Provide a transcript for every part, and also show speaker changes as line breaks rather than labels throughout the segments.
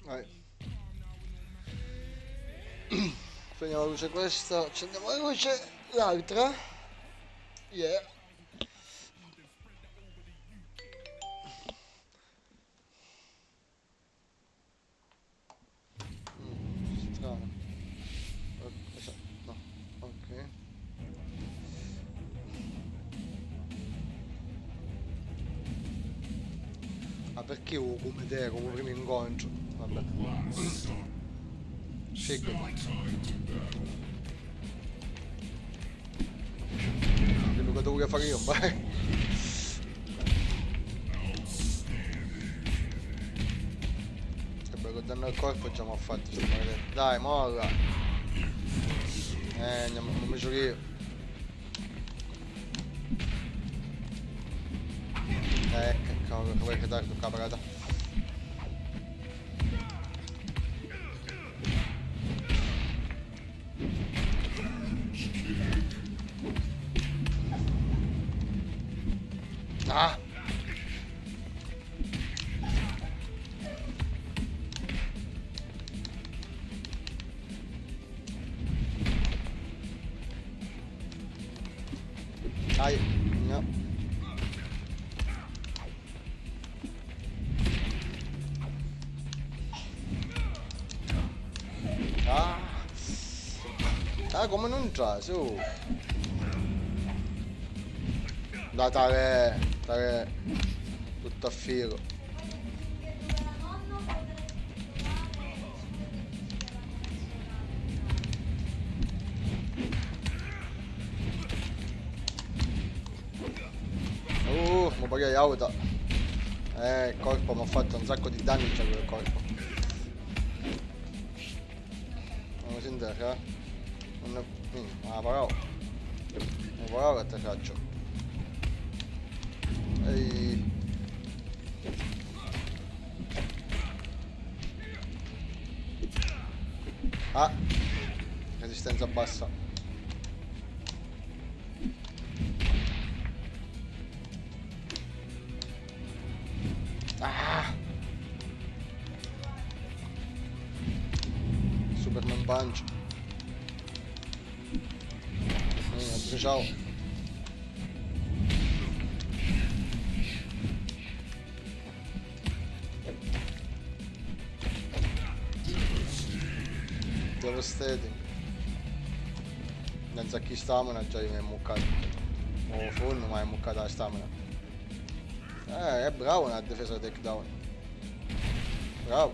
Vai. Spegniamo la luce questa, accendiamo la luce, l'altra. Yeah. Strano. No, ok. Ma perché come te, come primo incontro? Vabbè. Figo. Quello che dovevo fare io, vai. Che bello danno al corpo già mi ha fatto sto maledetto. Dai, molla. Non mi giochi io. Che cavolo, che vuoi che dai tu caprata. Ah! Dai, no. Ah! Ah, come non c'ha, su! Da tale tutto a filo. Ma poi auto. Il corpo mi ha fatto un sacco di danni già quel corpo. Non mi sente, eh? Non la parola. La parola te faccio. Ehi. Ah! Resistenza bassa. Ah! Superman Punch. Ciao. Devastating. Senza chi stamina già mi è muccato. O full ma è muccata la stamina. È bravo nella difesa takedown. Bravo.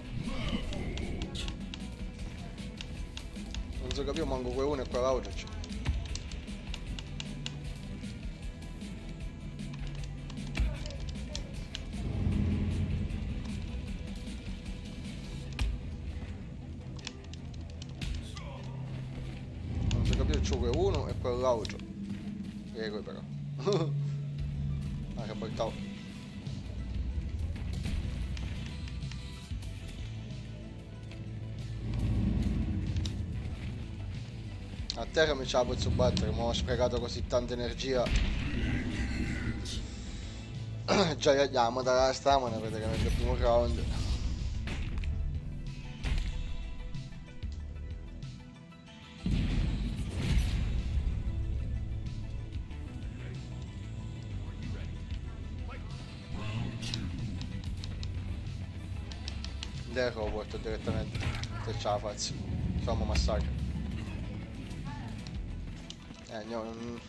Non so capire manco quel uno e quell'altro. Non so capire c'ho quel uno e quell'altro. Prego però. Ah, che portavo. A terra mi ce la posso battere, ma ho sprecato così tanta energia. Già andiamo dalla stamina praticamente il primo round. Adesso lo porto direttamente, se ce la faccio. Insomma massacro. Non...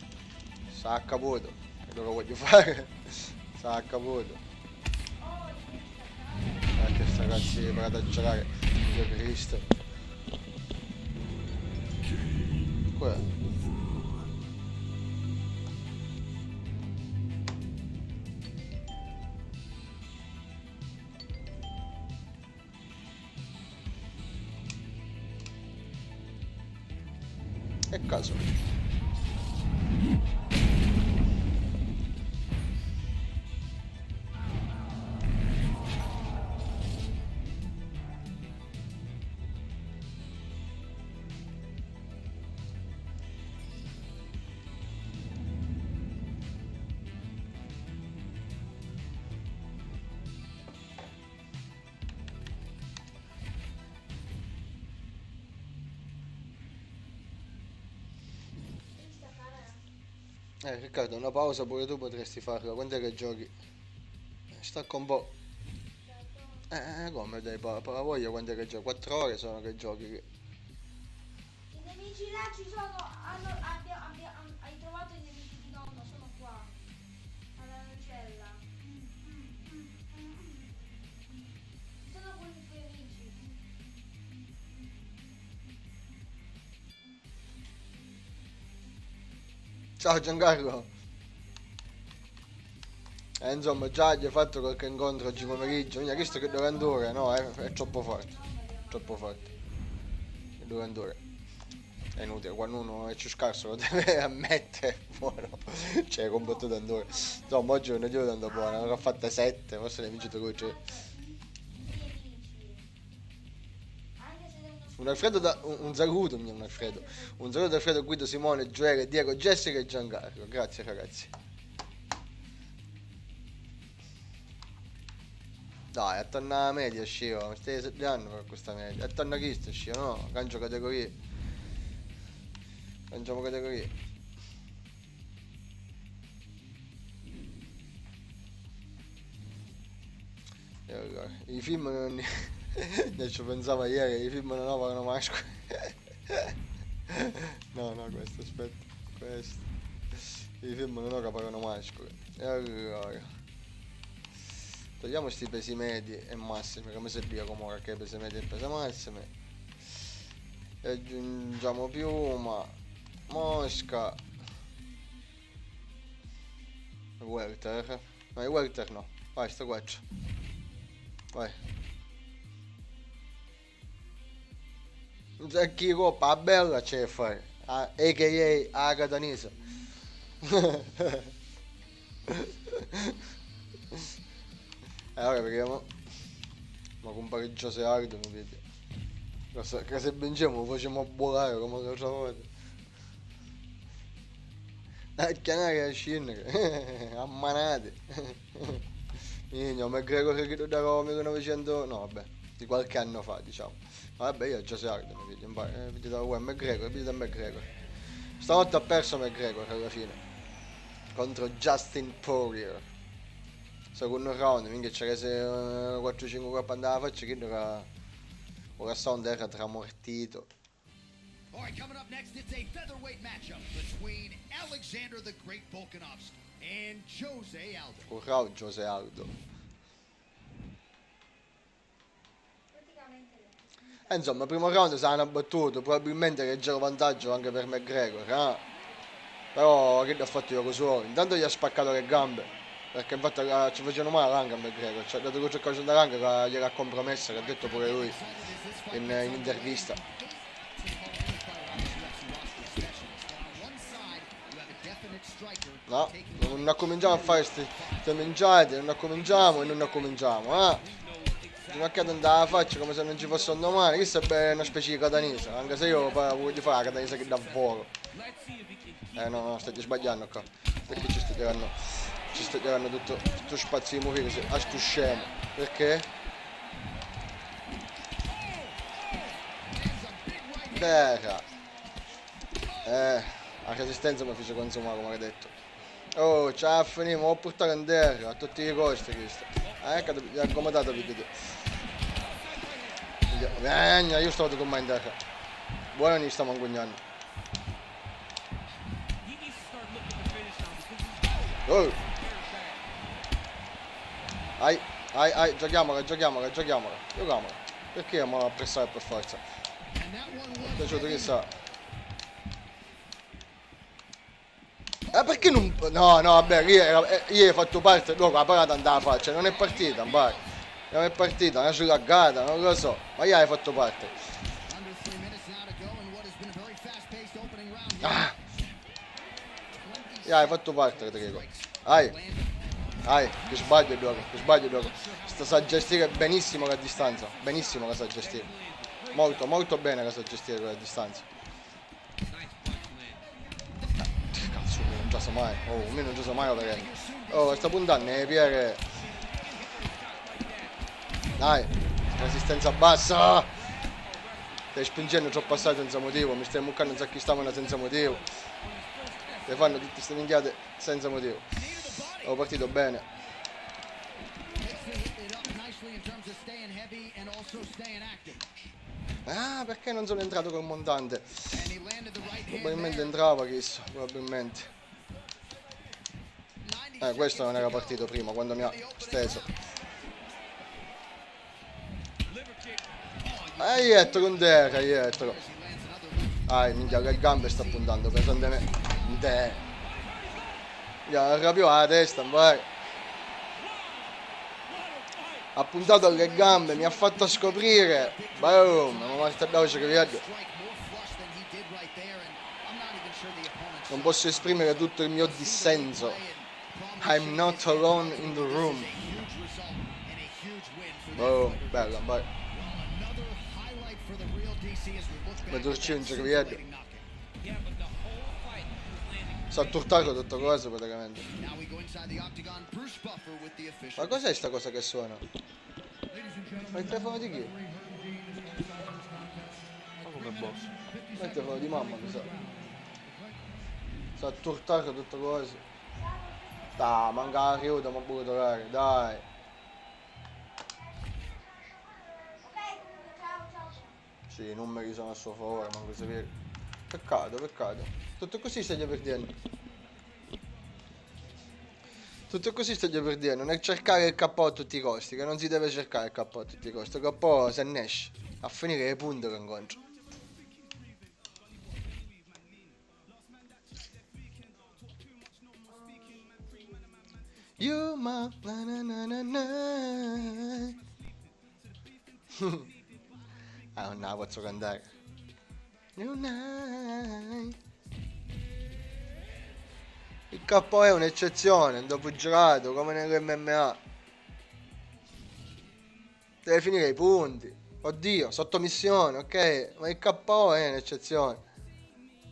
Sa a caputo, quello che voglio fare. Sa a caputo. Che sta ragazzi preparati a giocare. Dio Cristo. Quello. E caso. Riccardo, una pausa pure tu potresti farla. Quando è che giochi? Stacca un po'. Come dai, la voglia quando è che giochi? 4 ore sono che giochi.
I nemici là ci sono, hai trovato i nemici di nonno, sono qua, alla nocella. Sono quelli tuoi amici.
Ciao Giancarlo. Insomma, già gli hai fatto qualche incontro oggi pomeriggio. Mi ha chiesto che doveva andare. No, è troppo forte. Troppo forte. Dove andare? È inutile, quando uno è più scarso lo deve ammettere. Buono. Cioè, è combattuto andare. Insomma, oggi non è andando buona. Ne ho fatta 7, forse ne ho vincito con 3. Un Alfredo un saluto, un Alfredo. Un saluto da Alfredo, Guido, Simone, Gioele, Diego, Jessica e Giancarlo. Grazie ragazzi. Dai, attorno alla media scio, mi stai esagerando per questa media. Attorno a chi sta scio, no? Cambio categorie. Cambiamo categorie. E allora, i film non... ci pensavo ieri, i film non operano mascoli. No, questo, aspetta. Questo. I film non operano mascoli. E allora... Togliamo sti pesi medi e massimi, come se via comunque che pesi medi e pesi massimi. E aggiungiamo piuma, mosca, welter. No, i welter no. Vai, sto qua. Vai. Chi coppa bella c'è a fare. A.k.a. a catanese. Ora vediamo. Ma con pareggio se ardo mi vedi. Che se vinciamo lo facciamo volare come l'altra volta. A chiamare a scendere. Ammanate. Io mi Gregor che da Roma 1900. No vabbè. Di qualche anno fa diciamo. Ma vabbè io già se ardo mi vedi. Vedi da McGregor, vedi da McGregor. Stanotte ha perso McGregor alla fine. Contro Justin Poirier. Secondo round, minchia c'era se 4-5 colpi andava a faccia che ora sound era tramortito.
Alright, coming up next, it's a featherweight matchup between Alexander the Great Volkanovski and Jose Aldo.
Un round Jose Aldo. Insomma, primo round saranno battuto, probabilmente leggero vantaggio anche per McGregor, Però che ha fatto io così? Intanto gli ha spaccato le gambe. Perché infatti ci facevano male l'anca a McGregor, cioè dato che c'è calcio dall'anca che gliel'ha compromessa, che ha detto pure lui in intervista. No, non cominciamo a fare queste minchiate, non cominciamo, Ginocchiate andava a faccia come se non ci fosse un domani, questa è una specie di catanese, anche se io voglio fare la catanese che dà fuoco. No, stai sbagliando qua, perché ci sto tutto spazio di morire, a sto scemo, perché? Terra. La resistenza mi fece consumare come hai detto. Oh, ce la finimo, ho portato in terra a tutti i costi questo. Ecco, ti ha accomodato per te. Io stavo tutto mai in terra. Buono ne stiamo inguagnando. Oh! Giochiamola. Perché andiamo a pressare per forza? Mi è piaciuto che sa. Perché non... No, vabbè, io ho fatto parte, dopo la parata andava a faccia, non è partita, vai. Non è partita, una scilaggata, non lo so, ma io hai fatto parte. Io hai fatto parte, Rodrigo. Che sbaglio gioco. Sa gestire benissimo la distanza, benissimo la sa gestire. Molto bene la sa gestire la distanza. Cazzo, non già so mai. Me non già so mai operare. Sta puntando Pierre. Dai, resistenza bassa. Stai spingendo troppo assai senza motivo, mi stai muccando un sacco di stamina senza motivo. Le fanno tutte queste minchiate senza motivo. Ho partito bene. Ah, perché non sono entrato col montante? Probabilmente entrava, chissà, probabilmente. Questo non era partito prima, quando mi ha steso. Ietto con terra, ietto. Minchia, che gambe sta puntando, pensando a me. Mi ha arrabbiato la testa, vai. Ha puntato alle gambe, mi ha fatto scoprire. Boom, ma guarda che vedo. Non posso esprimere tutto il mio dissenso. I'm not alone in the room. Boom, bella, vai. Medurcincio che vedo. Sta turtato tutto questo praticamente. Ma cos'è sta cosa che suona? Ma il telefono di chi?
Ma come boss?
Ma il telefono di mamma, mi sa. Sta turtato tutto questo. Dai, manca la riuda, ma pure tornare, dai. Sì, i numeri sono a suo favore, manco sapere. Peccato, peccato. Tutto così stai perdendo. Tutto così stai perdendo. Nel cercare il KO a tutti i costi, che non si deve cercare il KO a tutti i costi. Il KO se ne esce. A finire le punte che incontro. You ma na na na na na. Ah, non la posso cantare. You night. Il KO è un'eccezione, dopo girato come nell'MMA. Deve finire i punti. Oddio, sottomissione, ok? Ma il KO è un'eccezione.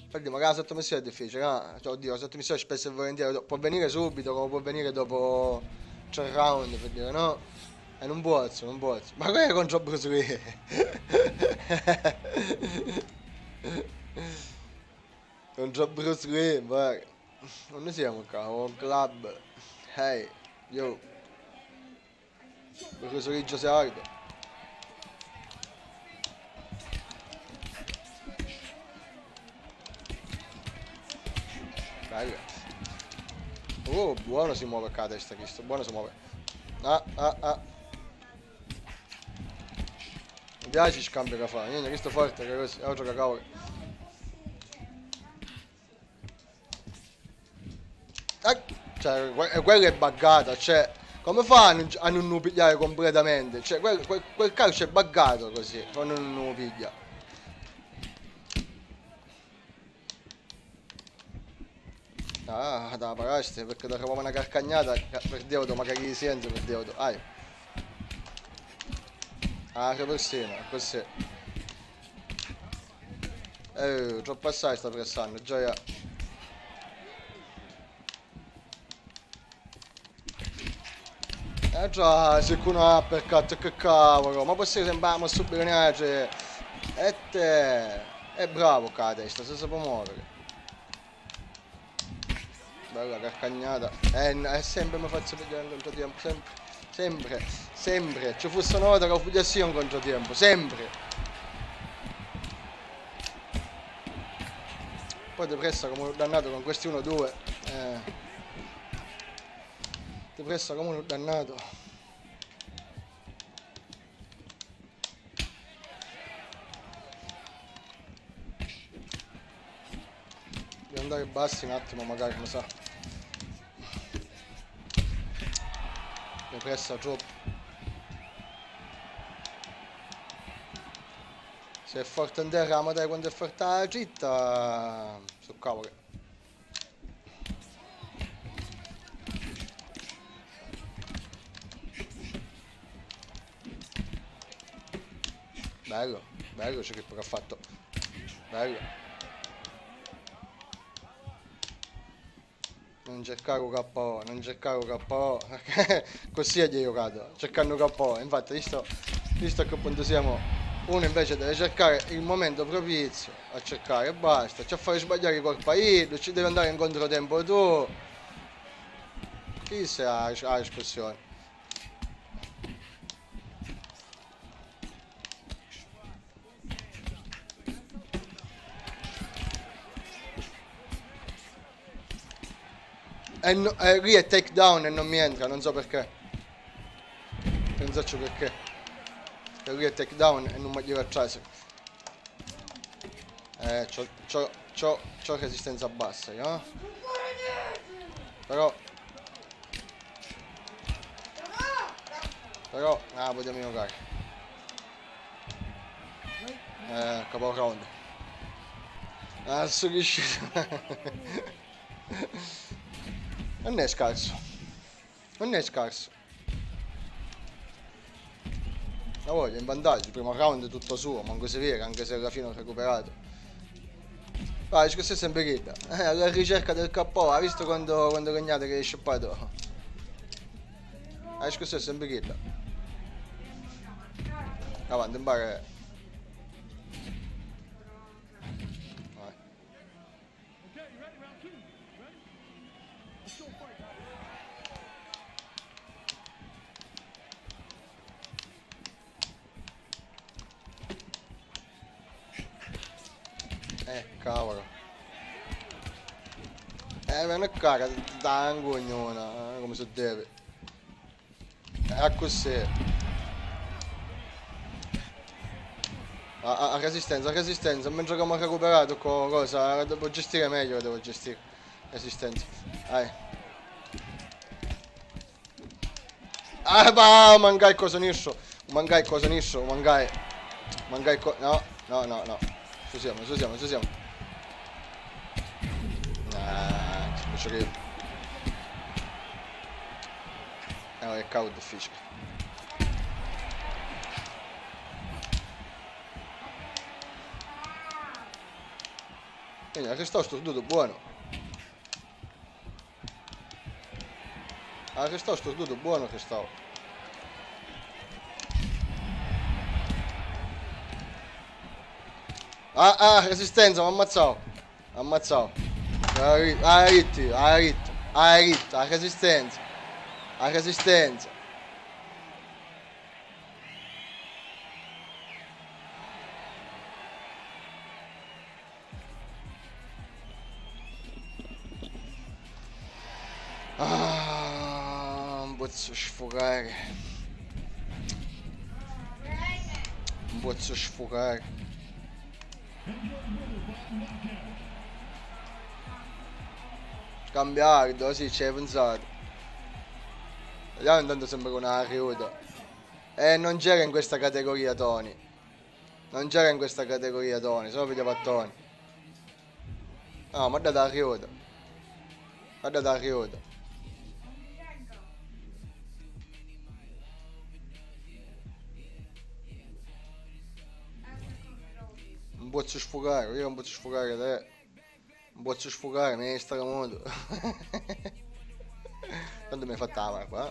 Infatti magari la sottomissione è difficile, no? Cioè, oddio, la sottomissione spesso e volentieri può venire subito, come può venire dopo 3 round, per dire, no? E non può essere, non può essere. Ma quello è contro Bruce Lee. Contro Bruce Lee, vai. Non siamo qua, un club. Hey, yo. Bruce Lee Giuseppe. Bello. Oh, buono si muove qua la testa, questo. Buono si muove. Ah. Mi piace il scambio che fa. Niente, questo forte che così. Altro che cavolo. Cioè, quello è buggato, cioè. Come fa a non pigliare completamente? Cioè, quel calcio è buggato così, quando non lo piglia. Ah, da pagaste, perché davamo una carcagnata, perdevo, magari di senso, perdevo. Ah, che persino, così. Troppo assai sta pressando, gioia. Già, se uno ha per cazzo, che cavolo, ma possiamo sembrare subito neanche. E te, è bravo qua a testa, se può muovere. Bella carcagnata. Sempre mi faccio vedere un controtempo, sempre. Ci fosse una volta che facessi un controtempo, sempre. Poi ti pressa come un dannato con questi 1-2. Ti pressa come un dannato. Devo andare bassi un attimo, magari, mi sa. Mi pressa troppo. Se è forte in terra, ma dai, quando è forte la città, su cavolo. Bello c'è che ha fatto. Bello. Non cercare KO, non cercare KO. Così è giocato, cercando KO. Infatti, visto a che punto siamo. Uno invece deve cercare il momento propizio a cercare e basta, a fare sbagliare i colpi a Idolo, ci devi andare in controtempo tu. Chi se ha la discussione? Lì è takedown e non mi entra, non so perché. Non so perché. Che lì è takedown e non mi gira a trase. C'ho resistenza bassa, no? Però, potremmo giocare. Capo round. Sono riuscito. Non è scarso. Non è scarso. La voglia in vantaggio, il primo round è tutto suo, manco si vede, anche se alla fine ho recuperato. Vai, questo è sempre Ghida. Alla ricerca del KO, hai visto quando Cagnate che è scappato? Questo è sempre Ghida. Avanti, in bar. Vai. Cavolo. Ma non caga, da angognona, come si deve. Così. A resistenza, mentre che mi ha recuperato cosa, devo gestire meglio, devo gestire. Resistenza. Vai. Mangai cosa niscio. Mangai. No. Ci siamo. Faccio che... è cavolo difficile. Quindi arrestò sto dudo buono. Che stavo. Resistenza, mi ha ammazzato. A resistenza. Non posso sfogare. Scambiardo, sì, ci hai pensato. Vediamo intanto sembra una riuda. Non c'era in questa categoria Tony. Solo vedevo a Tony. No, ma da riuda. Non posso sfogare, io non posso sfogare te. Non posso sfogare, mi hai stramodo. Quando mi hai fatta la qua?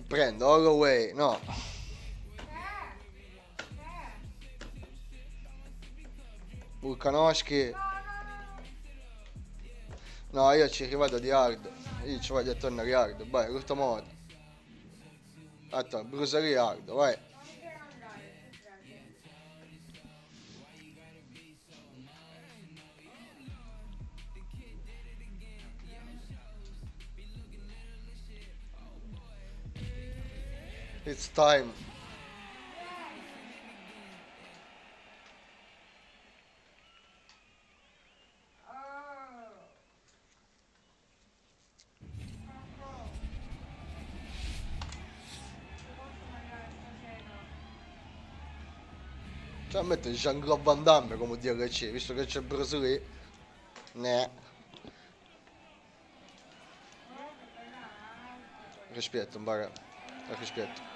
Prendo Holloway, no. Vulkanovski. No, io ci rivado di hard. Io ci voglio tornare hard. Vai, questa moda. Aspetta, bruceria hard, vai. It's time. Cioè mettere Jean-Claude Van Damme come DLC, visto che c'è Bruce Lee. Ne. Rispetto, bara. Rispetto.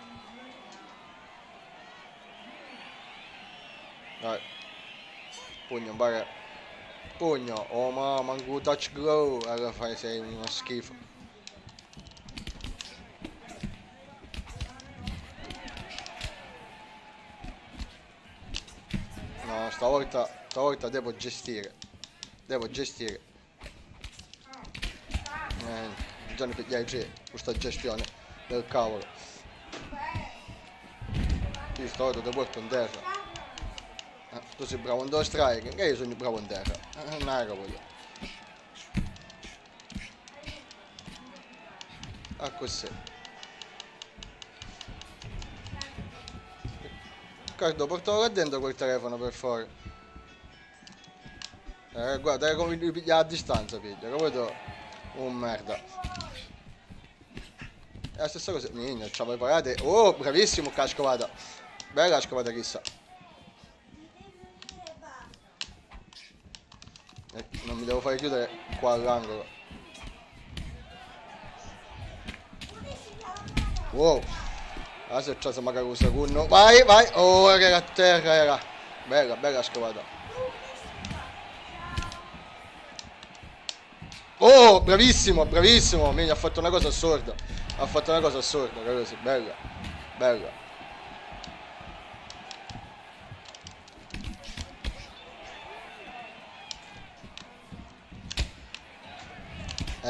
Dai. Pugno, bara. Pugno. Oh ma, manco touch glow. Allora sei uno schifo. stavolta devo gestire. Bisogna pigliare questa gestione del cavolo. Io stavolta ti porto in terra. Tu sei bravo in due striking e io sono bravo in terra. Non è che voglio. Così. Riccardo, portalo là dentro quel telefono per favore. Guarda, come li piglia a distanza, piglia, capito? Un merda. È la stessa cosa. Minchia, ci avevo preparate. Oh, bravissimo, che scovata. Bella scovata, chissà. Non mi devo fare chiudere qua all'angolo. Wow. Adesso c'è magari un secondo. Vai. Oh, che era a terra, era. Bella scovata. Oh, bravissimo. Mi ha fatto una cosa assurda. Ragazzi. Bella.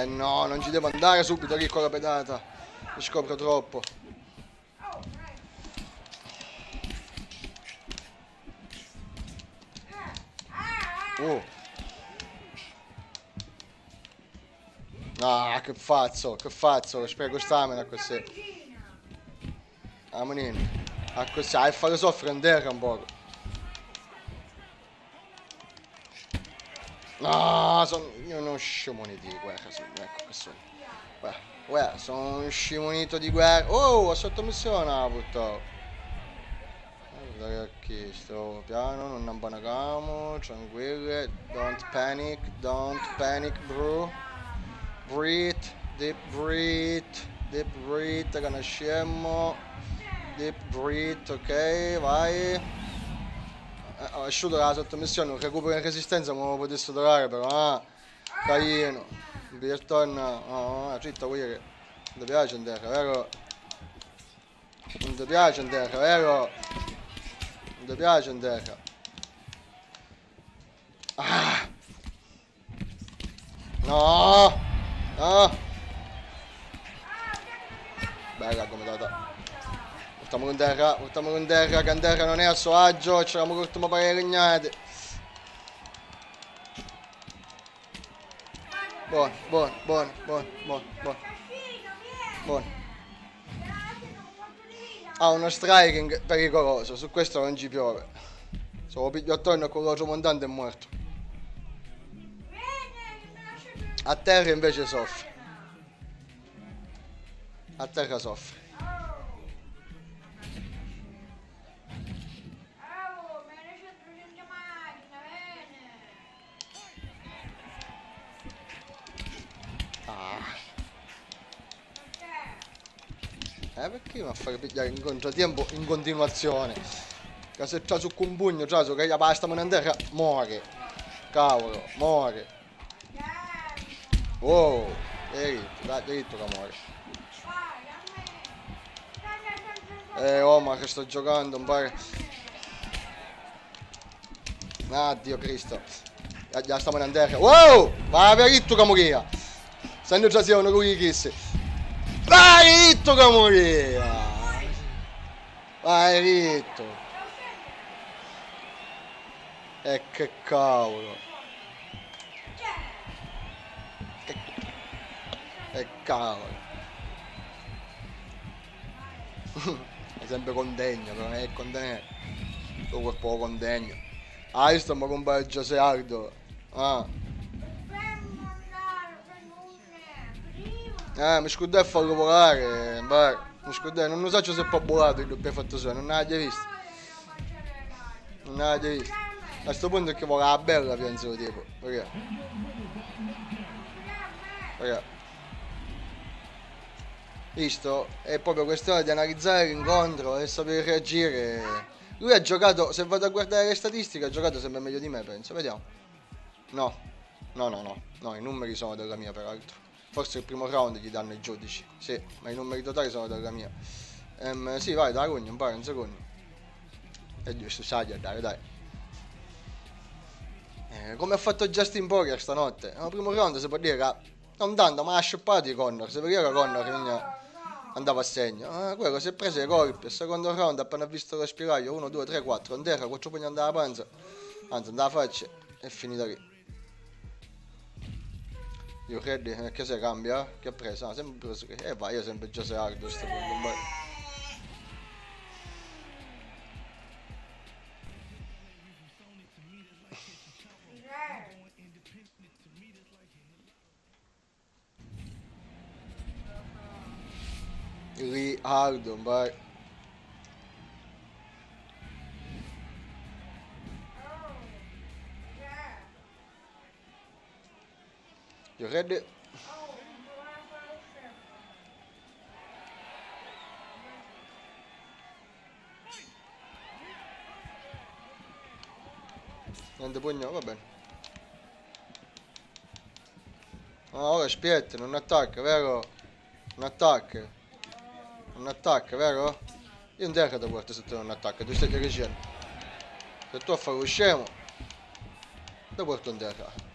No, non ci devo andare subito lì con la pedata. Mi scopro troppo. Ah, che fazzo, spreco stamina così. Amonino. Così, a fare soffrire in terra un po'. No, io non scimonito di guerra, ecco che sono. Guarda, sono un scimonito di guerra. Oh, ho sottomissione, purtroppo. Guarda qui, sto piano, non abbanagamo, tranquille, don't panic, bro. Deep breathe, che ne scemo. Deep breathe, ok, vai. Ho asciutto la sottomissione, un recupero in resistenza come lo potessi trovare, però carino. Il ritorno, città vuol dire che non ti piace in terra, vero? Non ti piace in terra, vero? Non ti piace in terra. No! Bella comodata. Portiamo con terra, che in terra non è a suo agio, ci eravamo corto ma pare legnate. Buono. Ha uno striking pericoloso, su questo non ci piove. Se lo piglio attorno con l'orologio montante è morto. A terra invece soffre. A terra soffre. Perché mi a fare pigliare in controtempo in continuazione? Che se c'ha su un pugno, c'ha su che la pasta me ne terra, muore. Cavolo, muore. Wow, dritto che muore. Oh, ma che sto giocando, un pare. Ah, Dio Cristo. Già stiamo in terra. Wow! Vai per ritto che moria. Se già siamo lui chi. Vai ritto che moria. Vai ritto. E che cavolo. E cavolo. È sempre condegno, però non è contenere. Tu quel po' condegno. Io sto ma compare Giuseppe Ardo. Mi scordai a farlo volare. Mi scordai, non so se è popolato il doppio fatto solo, non l'avete visto. A questo punto è che vola bella, penso, tipo. Perché? Visto? È proprio questione di analizzare l'incontro e sapere reagire. Lui ha giocato, se vado a guardare le statistiche, ha giocato sempre meglio di me, penso. Vediamo. No, i numeri sono della mia, peraltro. Forse il primo round gli danno i giudici. Sì, ma i numeri totali sono della mia. Sì, vai, dai, un secondo. È giusto, sai, dai. Come ha fatto Justin Poirier stanotte. Nel primo round si può dire che non tanto, ma ha scioppato i Connor. Se vedeva che Connor andava a segno. Quello si è preso i colpi. Al secondo round, appena visto lo spiraglio, 1, 2, 3, 4, in terra, 4 pugni andava a panza. Anzi, andava a faccia. È finita lì. Io credo che se cambia. Che ha preso? Ah, sempre preso. Vai, io sempre già sei ardo. Sto lì ardo, vai. Io credo. Niente pugno, va bene. Ora aspetta, non attacca, vero? Non attacca. Non attacca, vero? Io non devo da porta se tu non attacca, tu stai dicendo. Se tu a fare lo scemo, da porta non devo.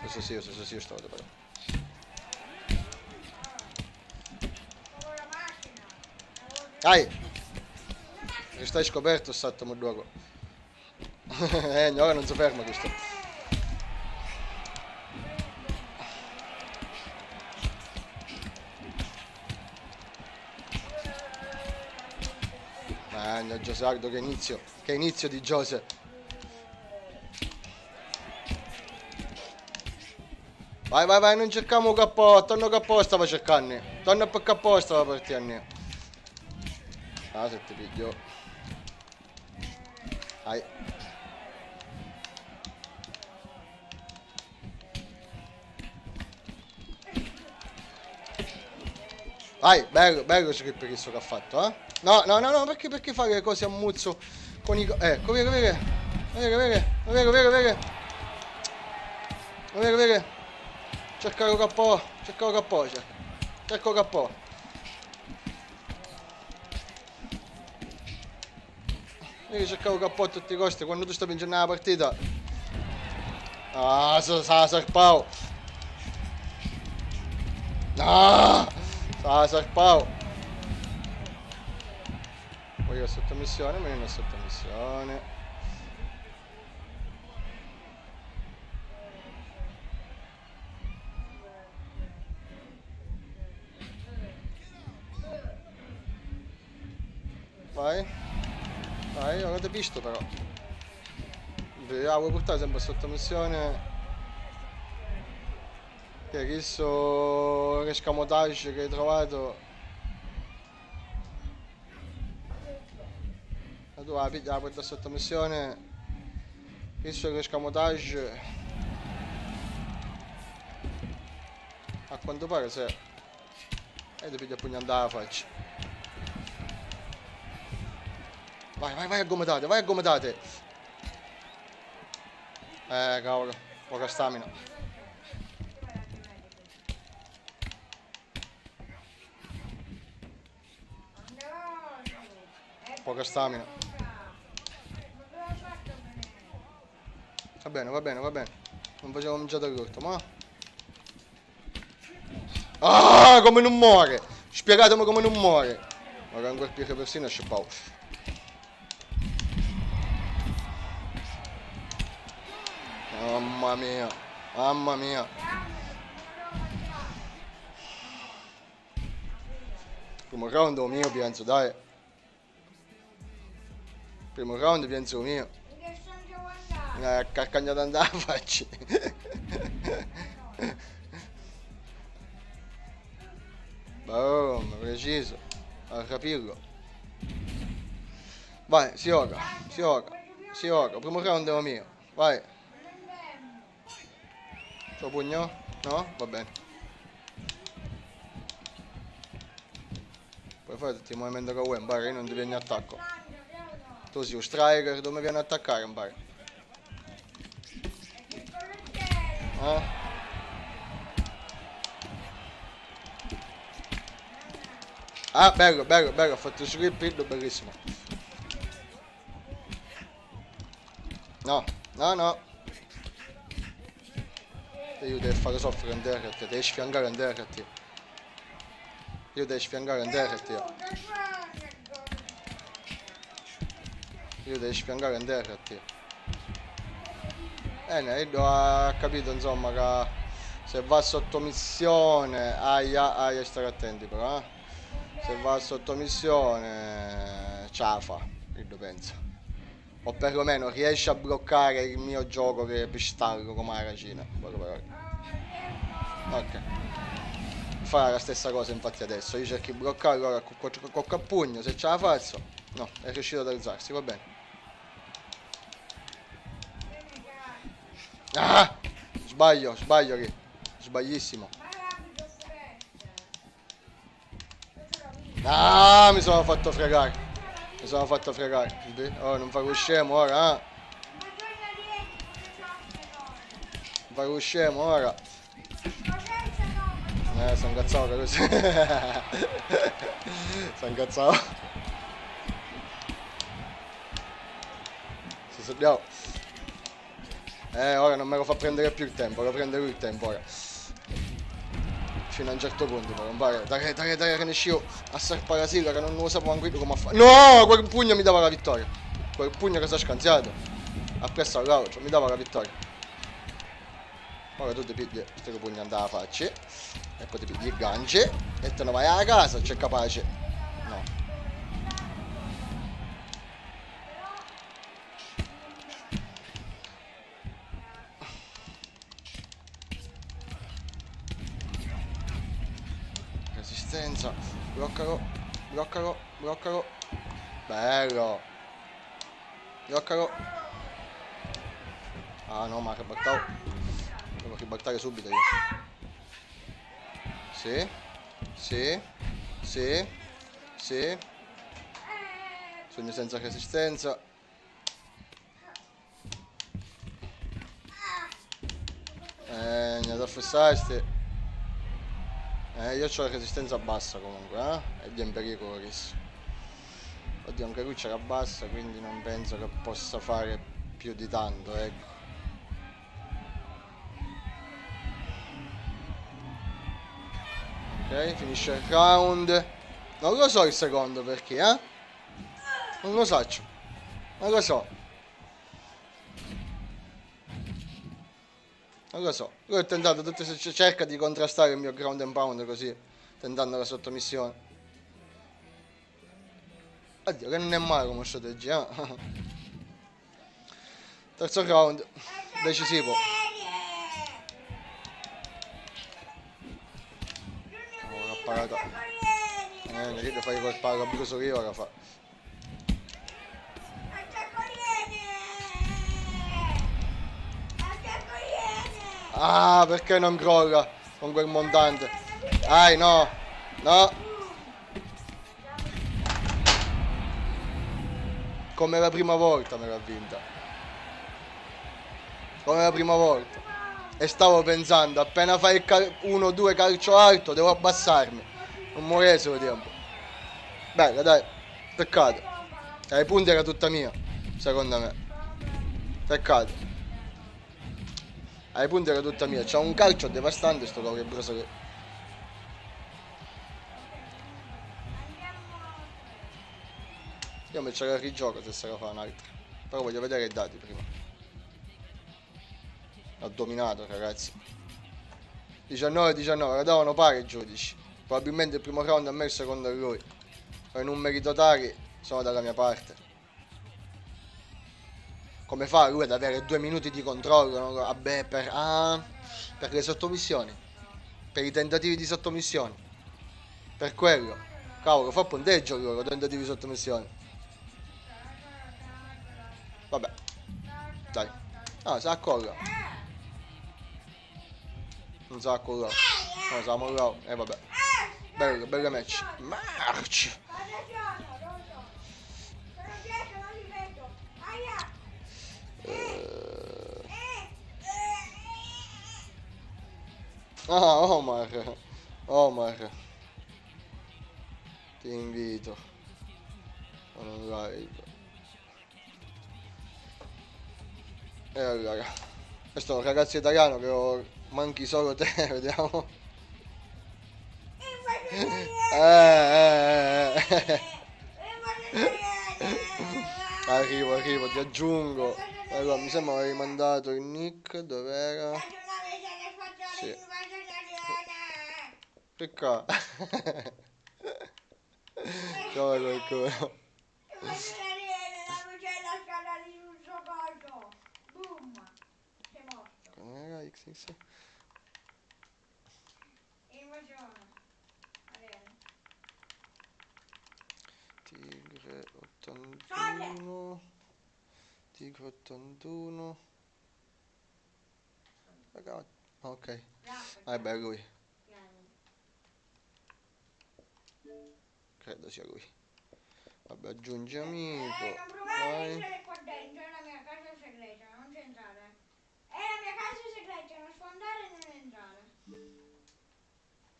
Se sì, sto da però. Dai! Che stai scoperto stato Moduoco. Ora non si ferma questo. Giosardo, che inizio di Giose. Vai, non cerchiamo KO, torno KO stava cercando. Torno per KO stava partendo. Ah, se ti piglio. Vai. Vai, bello script questo che ha fatto, eh? No, perché fare le cose a muzzo con i... Ecco, vedi. Cercalo KO, cerco KO. Devi cercare KO a tutti i costi, quando tu stai vincendo la partita. Ah, sa sarpao. Ah, sa sarpao. Poi la sottomissione, ma non è sottomissione. Vai, avete visto però. Vuoi portare sempre a sottomissione. Che è questo rescamotage che hai trovato. Tu la piglia, la porta a sottomissione. Questo è il rescamotage. A quanto pare se. E ti piglia a pugnandare la faccia. Vai aggometate. Cavolo, poca stamina. Poca stamina. Va bene. Non facevo cominciato il corto, ma... Ah, come non muore! Spiegatemi come non muore! Ma che ancora più che persino esce pau. Mamma mia. Primo round è mio, penso, dai. Primo round penso mio. Carcagnato andare a faccia. Boom, preciso. A capirlo. Vai, si gioca. Primo round è mio. Vai. C'ho pugno? No? Va bene. Puoi fare tutti i movimenti che vuoi, impara, io non ti vieni in attacco. Tu sei un striker, dove vieni ad attaccare, impara. Ah, bello, ha fatto il script, bellissimo. No. Io devo fare soffrire in DRT, devi sfiancare in DRT. Io devo sfiancare in DRT. Io devo sfiancare in DRT. Io ha capito insomma che se va sotto missione, aia, stare attenti però, se va sotto missione, ce la fa, io penso. O perlomeno riesce a bloccare il mio gioco che è pistarlo come la ragina. Ok. Farà la stessa cosa infatti adesso. Io cerco di bloccarlo ora col cappugno, se ce la faccio. No, è riuscito ad alzarsi, va bene. Ah! Sbaglio lì. Sbaglissimo. Ah, mi sono fatto fregare. Oh, non farò scemo ora, Non farò scemo ora. Sono incazzato così. Sono incazzato. Si sappiamo. Ora non me lo fa prendere più il tempo, lo prende lui il tempo ora. Fino a un certo punto, però non pare. Dai, che ne uscivo a sarpare la sigla che non lo sapevo anche come fare. No! Quel pugno mi dava la vittoria. Quel pugno che si è scanziato. Appresso all'altro, mi dava la vittoria. Ora tu ti pigli questo pugno andava a faccia. E poi ti pigli il ganci. E te ne vai a casa, c'è capace. No. Resistenza. Bloccalo. Bello. Bloccalo. Ah no, ma ribaltavo. Devo ribaltare subito io. Sì. Sogno senza resistenza. Niente a fissarsi. Io ho la resistenza bassa comunque, E è in pericolo questo. Oddio, anche lui ce la bassa, quindi non penso che possa fare più di tanto, ecco. Ok, finisce il round. Non lo so il secondo perché, Non lo so. Non lo so. Lui ha tentato, cerca di contrastare il mio ground and pound così, tentando la sottomissione. Oddio, che non è male come strategia. Terzo round, decisivo. Oh, l'ha parata. Che fai col palo, abuso che io ora fa. Ah, perché non crolla con quel montante? No. Come la prima volta me l'ha vinta. E stavo pensando, appena fai il 1-2 calcio alto, devo abbassarmi. Non mi ho reso tempo. Bella, dai. Peccato. I punti era tutta mia, secondo me. Peccato. Ai punti era tutta mia, c'ha un calcio devastante sto Gabriel Brosoli. Io mi c'era il rigioco se se la fa un'altra. Però voglio vedere i dati prima. Ha dominato ragazzi. 19-19, la davano pari i giudici. Probabilmente il primo round a me e il secondo a lui. Per i numeri totali sono dalla mia parte. Come fa lui ad avere 2 minuti di controllo? No? Vabbè, per le sottomissioni. Per i tentativi di sottomissione. Per quello. Cavolo, fa punteggio loro, tentativi di sottomissione. Vabbè. Dai. Si accolla. Non sa accollare. No, sa mollare. Vabbè. Bello match. March. Omar. Ti invito a un live. E allora, questo è un ragazzo italiano che ho Manchi solo te, vediamo.
Invece
Arrivo, ti aggiungo. Allora, mi sembra aver mandato il nick, dov'era? Sì. Peccato. Trova qualcuno. Com'era XX? Tigre 81. Tigre 81. Ragazzi. Ok. Ah, beh, lui. Credo sia lui. Vabbè, aggiungi amico.
Non provare a
Vai.
entrare qua dentro, è la mia casa segreta, non c'entrare. È la mia casa segreta, non sfondare e non entrare.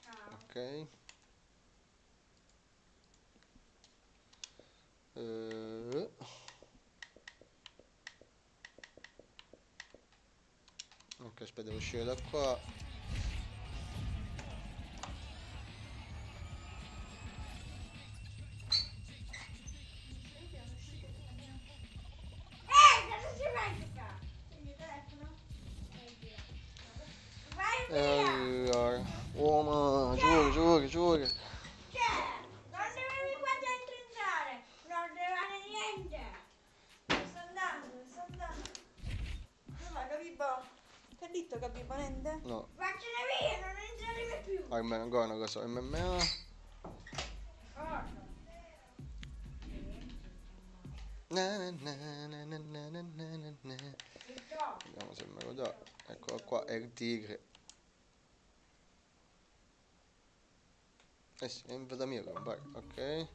Ciao.
Ok. Ok, aspetta, devo uscire da qua.
Cosa ci fai qua? Prendi il telefono e via. Vai via!
Allora. Oh, ma giuro.
Cioè, non dovevi qua dentro entrare, non deve fare niente.
Sto andando. Ma Capipo, che hai detto Capipo, niente?
No,
Vattene via, non entrare mai più.
almeno ancora una cosa. MMA.
Forza.
Vediamo se me lo dà. Eccolo qua, è il tigre. Eh sì, è in vita mia, compare. Ok.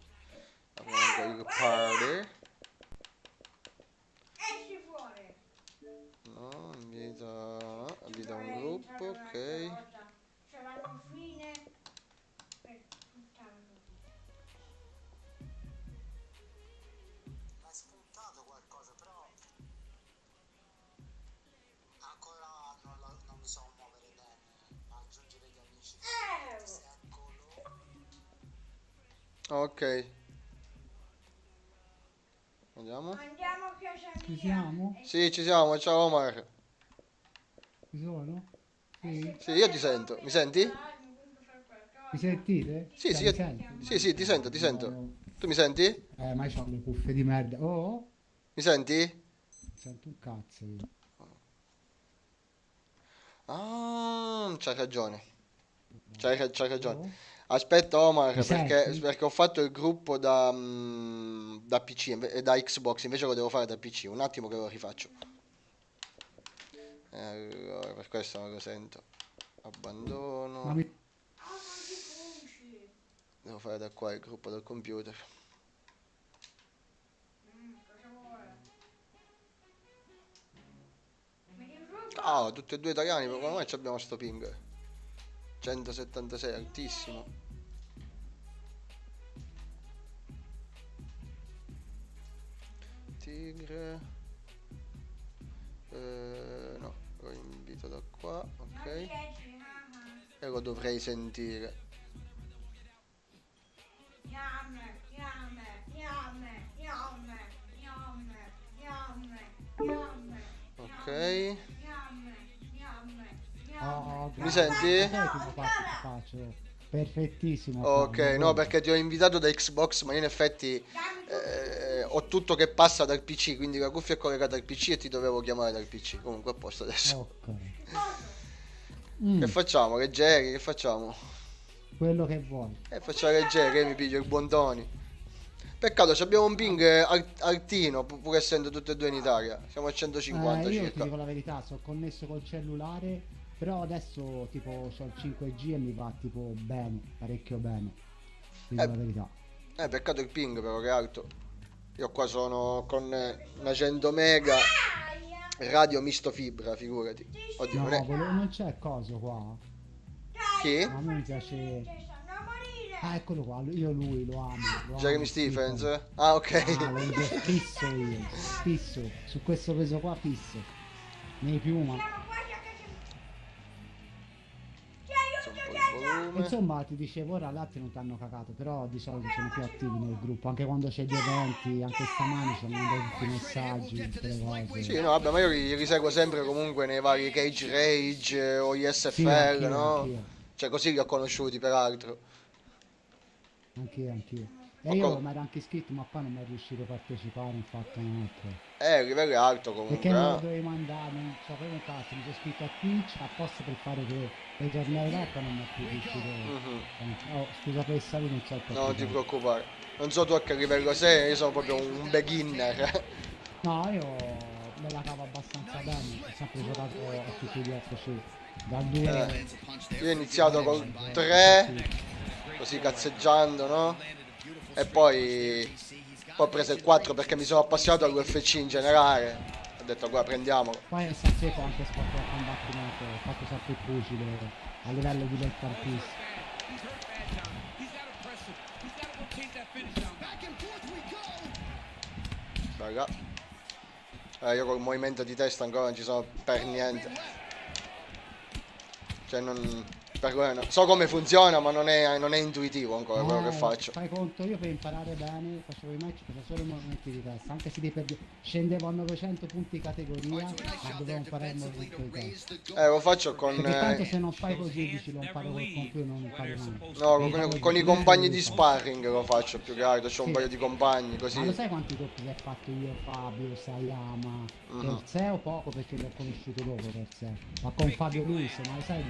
Apriamo il party.
Esci fuori.
No, invita un gruppo, ok.
Se vanno fine per tutta la vita.
Hai spuntato qualcosa, però ancora non mi so muovere bene. Aggiungere gli amici. Eccolo.
Ok. Andiamo?
Andiamo a casa mia.
Ci siamo?
Sì, ci siamo, ciao Omar.
Ci sono? Sì.
Sì, io ti sento. Mi senti?
Mi sentite?
Sì,
Cioè,
sì,
mi senti?
sì, ti sento.
No,
Tu mi senti?
ma io ho le cuffie di merda. Oh,
Mi senti?
sento un cazzo io.
Ah, c'hai ragione. C'hai ragione.
Oh,
Aspetta Omar,
Mi senti?
perché ho fatto il gruppo da PC e da Xbox, invece lo devo fare da PC. Un attimo che lo rifaccio. Allora, per questo non lo sento.
ma
Abbandono.
mi...
Oh, non ti punci.
Devo fare da qua il gruppo del computer.
Cosa vuole? Mi distruggo?
Ah, tutti e due italiani, ma come mai abbiamo sto ping? 176, altissimo. Tigre. No, lo invito da qua,
Non
ok.
riesci,
E lo dovrei sentire.
Yame.
Ok.
Oh,
Mi senti?
sai tipo faccio? Perfettissimo.
Ok,
qua,
no,
guarda.
perché ti ho invitato da Xbox, ma in effetti ho tutto che passa dal PC, quindi la cuffia è collegata al PC e ti dovevo chiamare dal PC. Comunque a posto adesso.
Ok. Mm,
Che facciamo? Leggeri? Che facciamo?
quello che vuoi.
Facciamo leggeri, che mi piglio il buondoni. Peccato, ci abbiamo un ping altino, pur essendo tutte e due in Italia. Siamo a 150
Io ti
circa.
dico la verità, sono connesso col cellulare, però adesso tipo ho il 5G e mi va tipo bene, parecchio bene. Ti dico la verità.
Peccato il ping però che è alto. Io qua sono con una 100 mega radio misto fibra, figurati. Oddio,
No,
non è...
non c'è coso qua.
Chi?
A me mi piace.
Stanno a morire.
Ah, eccolo qua, io lui lo amo.
Jeremy Stephens? Ah, ok.
Ah, lo uso fisso io, fisso, su questo peso qua fisso. Nei piuma.
Siamo quasi a casa
Insomma, ti dicevo, ora gli altri non ti hanno cagato, però di solito sono più attivi nel gruppo, anche quando c'è gli eventi, anche stamani sono mandati tutti i messaggi, tutte le cose.
Sì, no, vabbè, ma io li riseguo sempre comunque nei vari Cage Rage o gli
Sì,
SFL,
anch'io,
no?
anch'io,
Cioè, così li ho conosciuti, peraltro.
anch'io.
Ma
E io
co-
mi ero anche iscritto, ma poi non mi è riuscito a partecipare, infatti un altro.
il livello è alto
Perché
comunque,
me lo
eh.
dovevi mandare, non sapevo un cazzo, mi sono iscritto a Twitch apposta per fare quei tornei là e poi non mi è più riuscito. Oh, scusa per il saluto, non so il
Non ti
perché.
preoccupare. Non so tu a che livello sei, io sono proprio un beginner.
No, io me la cavo abbastanza bene, ho sempre giocato a tutti gli FC, dal 2
Io ho iniziato col 3, così cazzeggiando, no? E poi ho preso il 4 perché mi sono appassionato all'UFC in generale. Ho detto, guarda, prendiamolo.
poi nel senso ho anche sport a combattimento, ho fatto sempre il pugile a livello di dilettantismo.
Raga. Io col movimento di testa ancora non ci sono per niente. Cioè non... per quello so come funziona, ma non è intuitivo ancora quello che faccio.
Fai conto, io per imparare bene facevo i match, facevo solo i movimenti di testa, anche se scendevo a 900 punti categoria, ma dovevo imparare il movimento di testa.
Lo faccio con...
Perché tanto se non fai così dici lo imparo col computer, non impari mai.
No,
Devi
con,
fare
con i
così,
compagni di
devi fare.
sparring lo faccio più che altro, c'ho un
Sì.
paio di compagni
Ma lo
così.
sai quanti toppi che ho fatto io, Fabio, Sayama, Perseo poco perché l'ho conosciuto dopo Perseo, ma con Fabio Luis, ma lo sai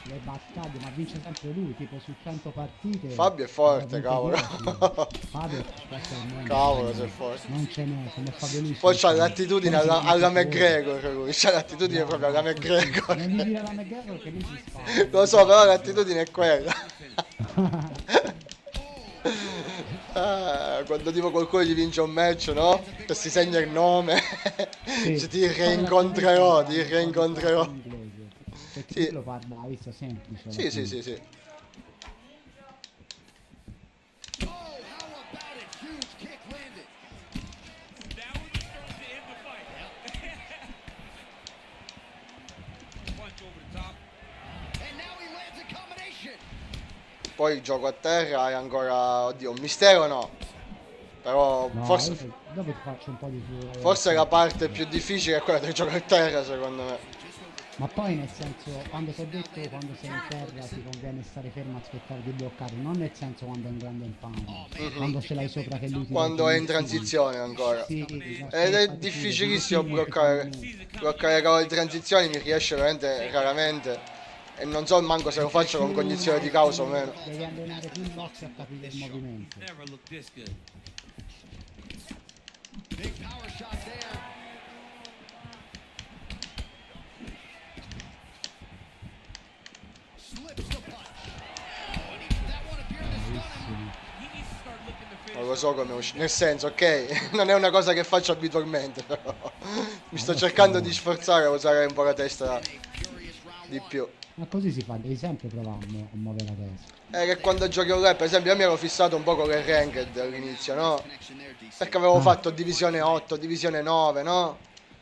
le battaglie, ma vince sempre lui, tipo su 100 partite.
Fabio è forte,
ne ha
cavolo.
vinte 10. Fabio aspetta il mondo.
Cavolo, sei forte.
Non ce n'è, come Fabio Luis.
Poi
non
c'ha
ce n'è.
l'attitudine
Poi si
alla
diventa
McGregor, lui. C'ha l'attitudine
bravo,
proprio alla
sì,
McGregor.
Non mi dire la McGregor che lui si spara.
Lo so, però l'attitudine è quella. Quando tipo qualcuno gli vince un match, no? E si segna il nome.
Sì.
Cioè, ti reincontrerò, ti reincontrerò.
Inglese. Perché
Sì.
tu lo parla, hai visto semplice.
Sì,
alla
sì,
fine.
sì, sì.
Oh, how about it? Huge kick landed.
Now we're starting to end the fight. Punch over the top.
And now he lands a combination.
Poi gioco a terra e ancora, oddio, un mistero no. Però
No,
forse,
io dopo ti faccio un po' di tuo.
forse la parte più difficile è quella del gioco a terra, secondo me.
Ma poi nel senso, quando ti ho detto quando sei in terra ti conviene stare fermo a aspettare di bloccare, non nel senso quando è un grande impano, quando ce l'hai sopra che lui ti
Quando è in
sì,
transizione ancora.
sì,
Ed è difficilissimo bloccare cavolo di transizioni, mi riesce veramente raramente. E non so manco se lo faccio con cognizione di causa o meno.
Devi allenare più l'occhio a capire il movimento.
Never looked this good.
Big power shot there. Slips the punch. Oh, and that one appeared in the stomach.
He needs to start looking to finish.
Non lo so come uscire. Nel senso, ok, non è una cosa che faccio abitualmente, però mi sto cercando di sforzare a usare un po' la testa di più.
Ma così si fa, devi sempre provare a muovere la testa.
È che quando giochi online, per esempio, io mi ero fissato un po' con le ranked all'inizio, no? Perché avevo fatto divisione 8, divisione 9, no?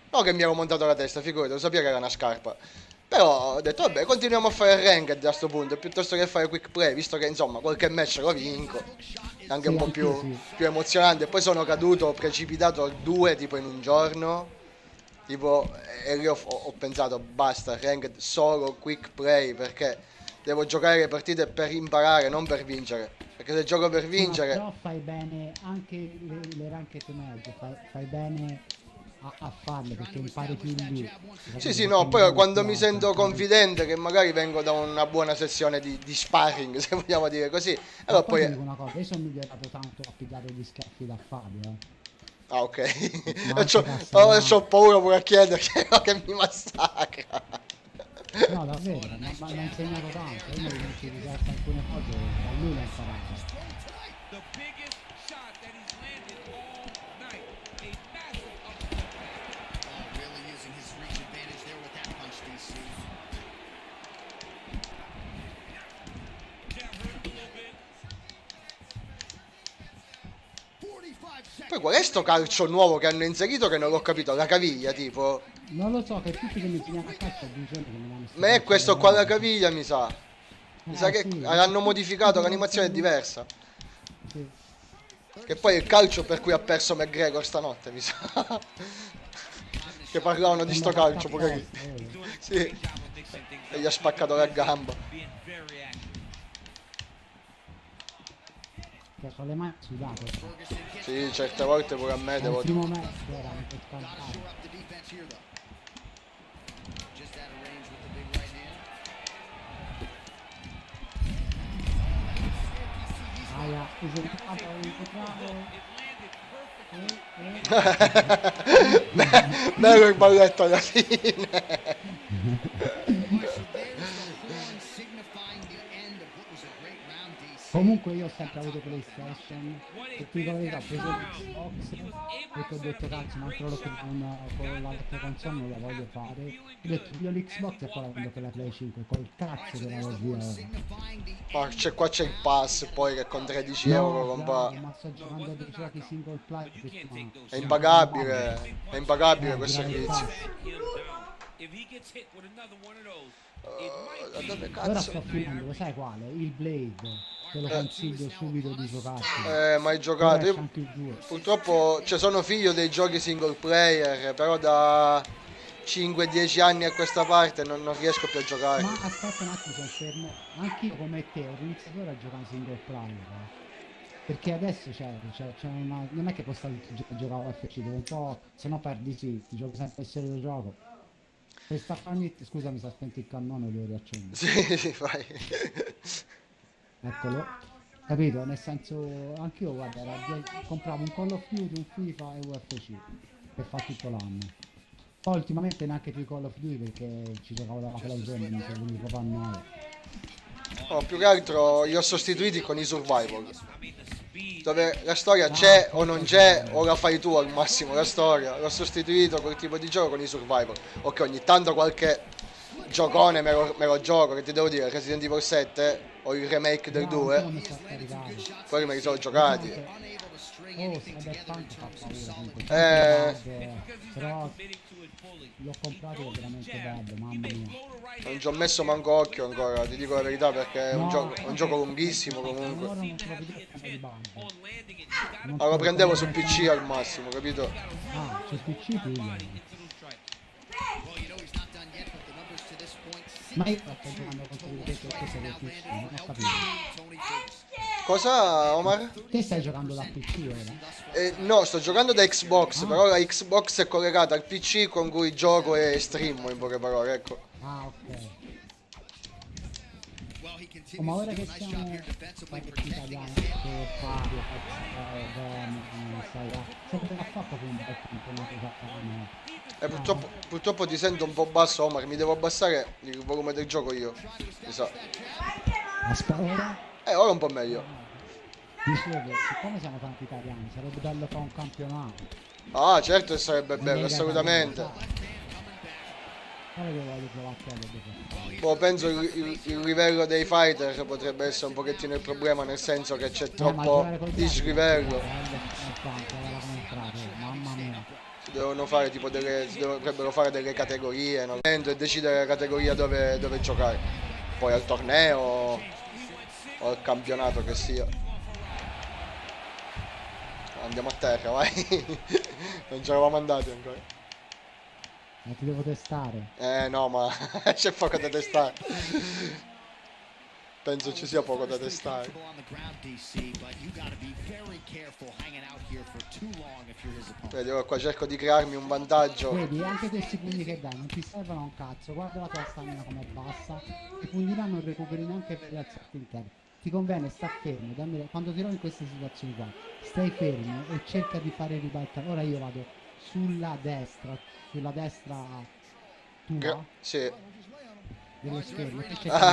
No che mi ero montato la testa, figurati, lo sapevo che era una scarpa. Però ho detto, vabbè, continuiamo a fare ranked a sto punto, piuttosto che fare quick play, visto che insomma qualche match lo vinco. È anche
Sì,
un po'
anch'io
più,
sì.
più emozionante. Poi sono caduto, ho precipitato al 2 tipo in un giorno. Tipo, e lì ho pensato, basta, ranked solo quick play, perché devo giocare le partite per imparare, non per vincere. Perché se gioco per
No,
vincere...
però fai bene anche le ranked medie, fai bene a farle perché impari più lì.
Sì, sì, no, poi quando mi sento confidente che magari vengo da una buona sessione di sparring, se vogliamo dire così, allora
Poi ti
poi...
dico una cosa, io sono migliorato tanto a pigliare gli schiaffi da Fabio,
Ah, ok.
Ma
E c'ho,
anche Castellano.
c'ho paura pure a chiedere che mi massacra.
No, davvero, ma mi ha insegnato tanto, io mi ricordo di alcune cose da lui le ho imparate.
The biggest shot that he's landed all night. A massive uppercut.
Oh, really using his reach advantage there with that punch, DC.
Jab hurt him a little bit.
45 seconds.
Poi qual è sto calcio nuovo che hanno inserito che non l'ho capito? La caviglia, tipo?
Non lo so, che tutti che mi insegnano a calcio ho bisogno che mi danno
Ma è questo qua la caviglia, mi sa. Mi sa che
sì.
hanno modificato, l'animazione è diversa.
Sì.
Che poi è il calcio per cui ha perso McGregor stanotte, mi sa. Che parlavano di sto calcio, pure sì. E gli ha spaccato la gamba.
Cioè, con le mani sudate.
Sì, certe volte pure a me
Il
devo...
primo match era un po' scandato.
Up the defense here, though. Just out of range with the big right hand.
Aia, esentato, incontrato.
Bello il balletto alla fine.
So there's the horn signifying the end of what was a great round, DC.
Comunque io ho sempre avuto PlayStation e ti dico la verità, ho preso l'Xbox perché ho detto cazzo, ma ancora con la vecchia console non la voglio fare. Ho detto io l'Xbox e poi la prendo per la Play 5, col cazzo che la vado via ora.
Ma qua c'è il pass poi che con 13 euro compra.
bravo, ma sto giocando a dei giochi single player che
È impagabile quel servizio. Da dove
ora
cazzo?
sto finendo, sai quale? Il Blade, te lo consiglio subito di giocarti.
Mai giocato.
Ora esce
Io
anche il 2.
purtroppo sono figlio dei giochi single player, però da 5-10 anni a questa parte non riesco più a giocare.
Ma aspetta un attimo, sono fermo. Anch'io come te ho iniziato ora a giocare single player. Perché adesso c'è una. Non è che posso giocare a FC, devo un po'. Se no perdi sì, ti giochi sempre il solito gioco. Per sta scusa, mi sta spento il cannone, devo riaccendere.
Sì, fai.
Eccolo. Capito? Nel senso, anch'io guarda, compravo un Call of Duty, un FIFA e UFC per fare tutto l'anno. Poi ultimamente neanche più Call of Duty perché ci giocavo dalla PlayStation, mi sono venuto proprio a noia.
No, più che altro li ho sostituiti con i survival. Dove la storia c'è o non c'è, o la fai tu al massimo la storia. L'ho sostituito quel tipo di gioco con i survival. Ok, ogni tanto qualche giocone me lo gioco, che ti devo dire, Resident Evil 7 o il remake del 2,
Non mi sta caricando.
quelli me li sono giocati.
Oh, Cyberpunk fa paura comunque. Però l'ho comprato e è veramente bello, mamma mia.
Non ci ho messo manco occhio ancora, ti dico la verità, perché è un gioco lunghissimo
Ora
comunque.
non te lo vedo un po' di banda.
Ma lo prendevo su PC al massimo, capito?
Ah, sul PC piglio. Ma io sto giocando contro di te che sei del PC, non ho capito.
Cosa, Omar?
Te stai giocando da PC ora?
No, sto giocando da Xbox, però la Xbox è collegata al PC con cui gioco e streamo, in poche parole, ecco.
Ah, ok. Oh, ma ora che siamo parecchi italiani, che Fabio, sai, sempre l'ha fatto con un bel tempo, una cosa
Purtroppo ti sento un po' basso, Omar, mi devo abbassare il volume del gioco io, mi sa.
Aspetta, ora?
Ora un po' meglio.
Dicevo, siccome siamo tanti italiani, sarebbe bello fare un campionato.
Ah, certo che sarebbe bello, assolutamente.
Ora che voglio provare a quello.
Boh, penso il livello dei fighter potrebbe essere un pochettino il problema, nel senso che c'è troppo dislivello.
Mamma mia.
Si devono fare tipo dovrebbero fare delle categorie, no? E decidere la categoria dove giocare. Poi al torneo o al campionato che sia. Andiamo a terra, vai. Non ci eravamo andati ancora.
Ma ti devo testare.
No, ma c'è poco da testare. Penso ci sia poco da testare. Vedi, ora qua cerco di crearmi un vantaggio.
Vedi, anche questi pugni che dai non ti servono a un cazzo. Guarda la tua stamina com'è bassa. I pugni là non recuperi neanche per rialzarti in terra. Ti conviene sta fermo, quando ti trovi in queste situazioni qua, stai fermo e cerca di fare ribaltare. Ora io vado sulla destra tua
sì.
dello schermo.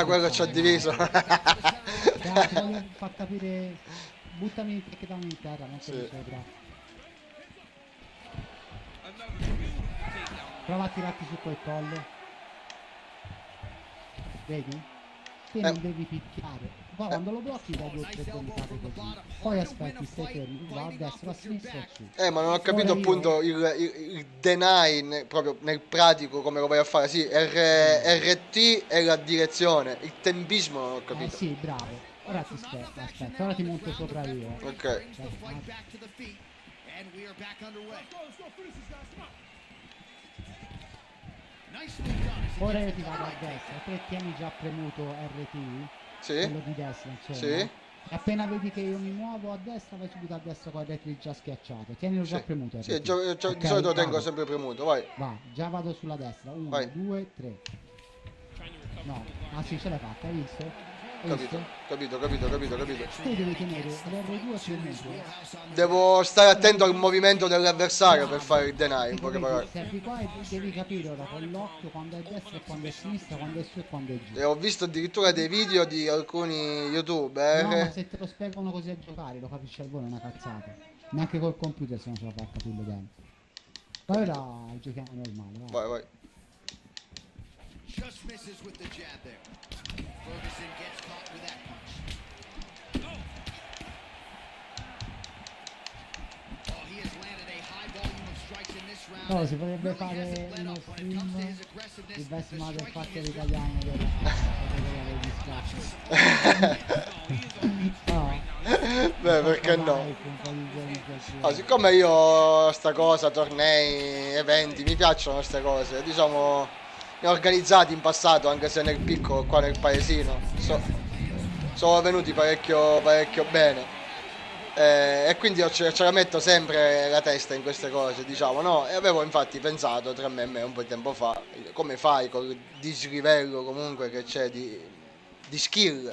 Quello ci ha diviso.
Ti voglio far capire, buttami il takedown in terra, non sei sopra. Prova a tirarti su quel collo. Vedi? Te non devi picchiare. Poi quando lo blocchi dai 2 o 3 gomitate così. Poi aspetti, stai fermi, va a destra, a sinistra e su.
Ma non ho capito
Ora io-
appunto il deny proprio nel pratico come lo vai a fare. Sì, RT è la direzione, il tempismo non ho capito.
Sì, bravo. Ora ti aspetta, ora ti monto sopra io.
Ok.
Fight back to the feet, and we are back underway. Nicely done. as he
Ora io
gets
ti vado a destra, te tieni già premuto RT,
Sì?
quello di destra insomma.
Sì.
E appena vedi che io mi muovo a destra, vai subito a destra con RT già schiacciato. Tienilo già
Sì.
premuto RT.
Sì, di
Ok,
solito tengo
vado.
sempre premuto, vai.
Va, già vado sulla destra. 1,
Vai.
2, 3. No, ah sì, ce l'hai fatta, hai visto? Hai
Capito,
visto?
capito.
Tu devi tenere l'R2 premuto.
Devo stare attento al movimento dell'avversario per fare il deny, in poche parole.
Servi qua e devi capire ora con l'occhio quando è destra e quando è sinistra, quando è su e quando è giù.
E ho visto addirittura dei video di alcuni
No, ma
youtuber.
se te lo spiegano così a giocare, lo capisci al volo, è una cazzata. Neanche col computer se non ce la fa a capire bene. Poi ora giochiamo normale, vai.
Vai.
just misses with the jab there. Ferguson gets caught with that punch. Oh, he has landed a high volume of strikes in this round.
No, si potrebbe
Really
fare
hasn't let
uno
up when it comes to his
stream
aggressiveness.
il best
The
mother
striking
fatto
is
l'italiano degli scatti. No,
Beh, perché no?
live, un po' di visualizzazioni.
Ah, siccome io sta cosa, tornei, eventi, mi piacciono queste cose, diciamo, ne ho organizzati in passato, anche se nel piccolo, qua nel paesino, sono venuti parecchio bene. E quindi io ce la metto sempre la testa in queste cose, diciamo, no? E avevo infatti pensato tra me e me un po' di tempo fa, come fai col dislivello comunque che c'è di skill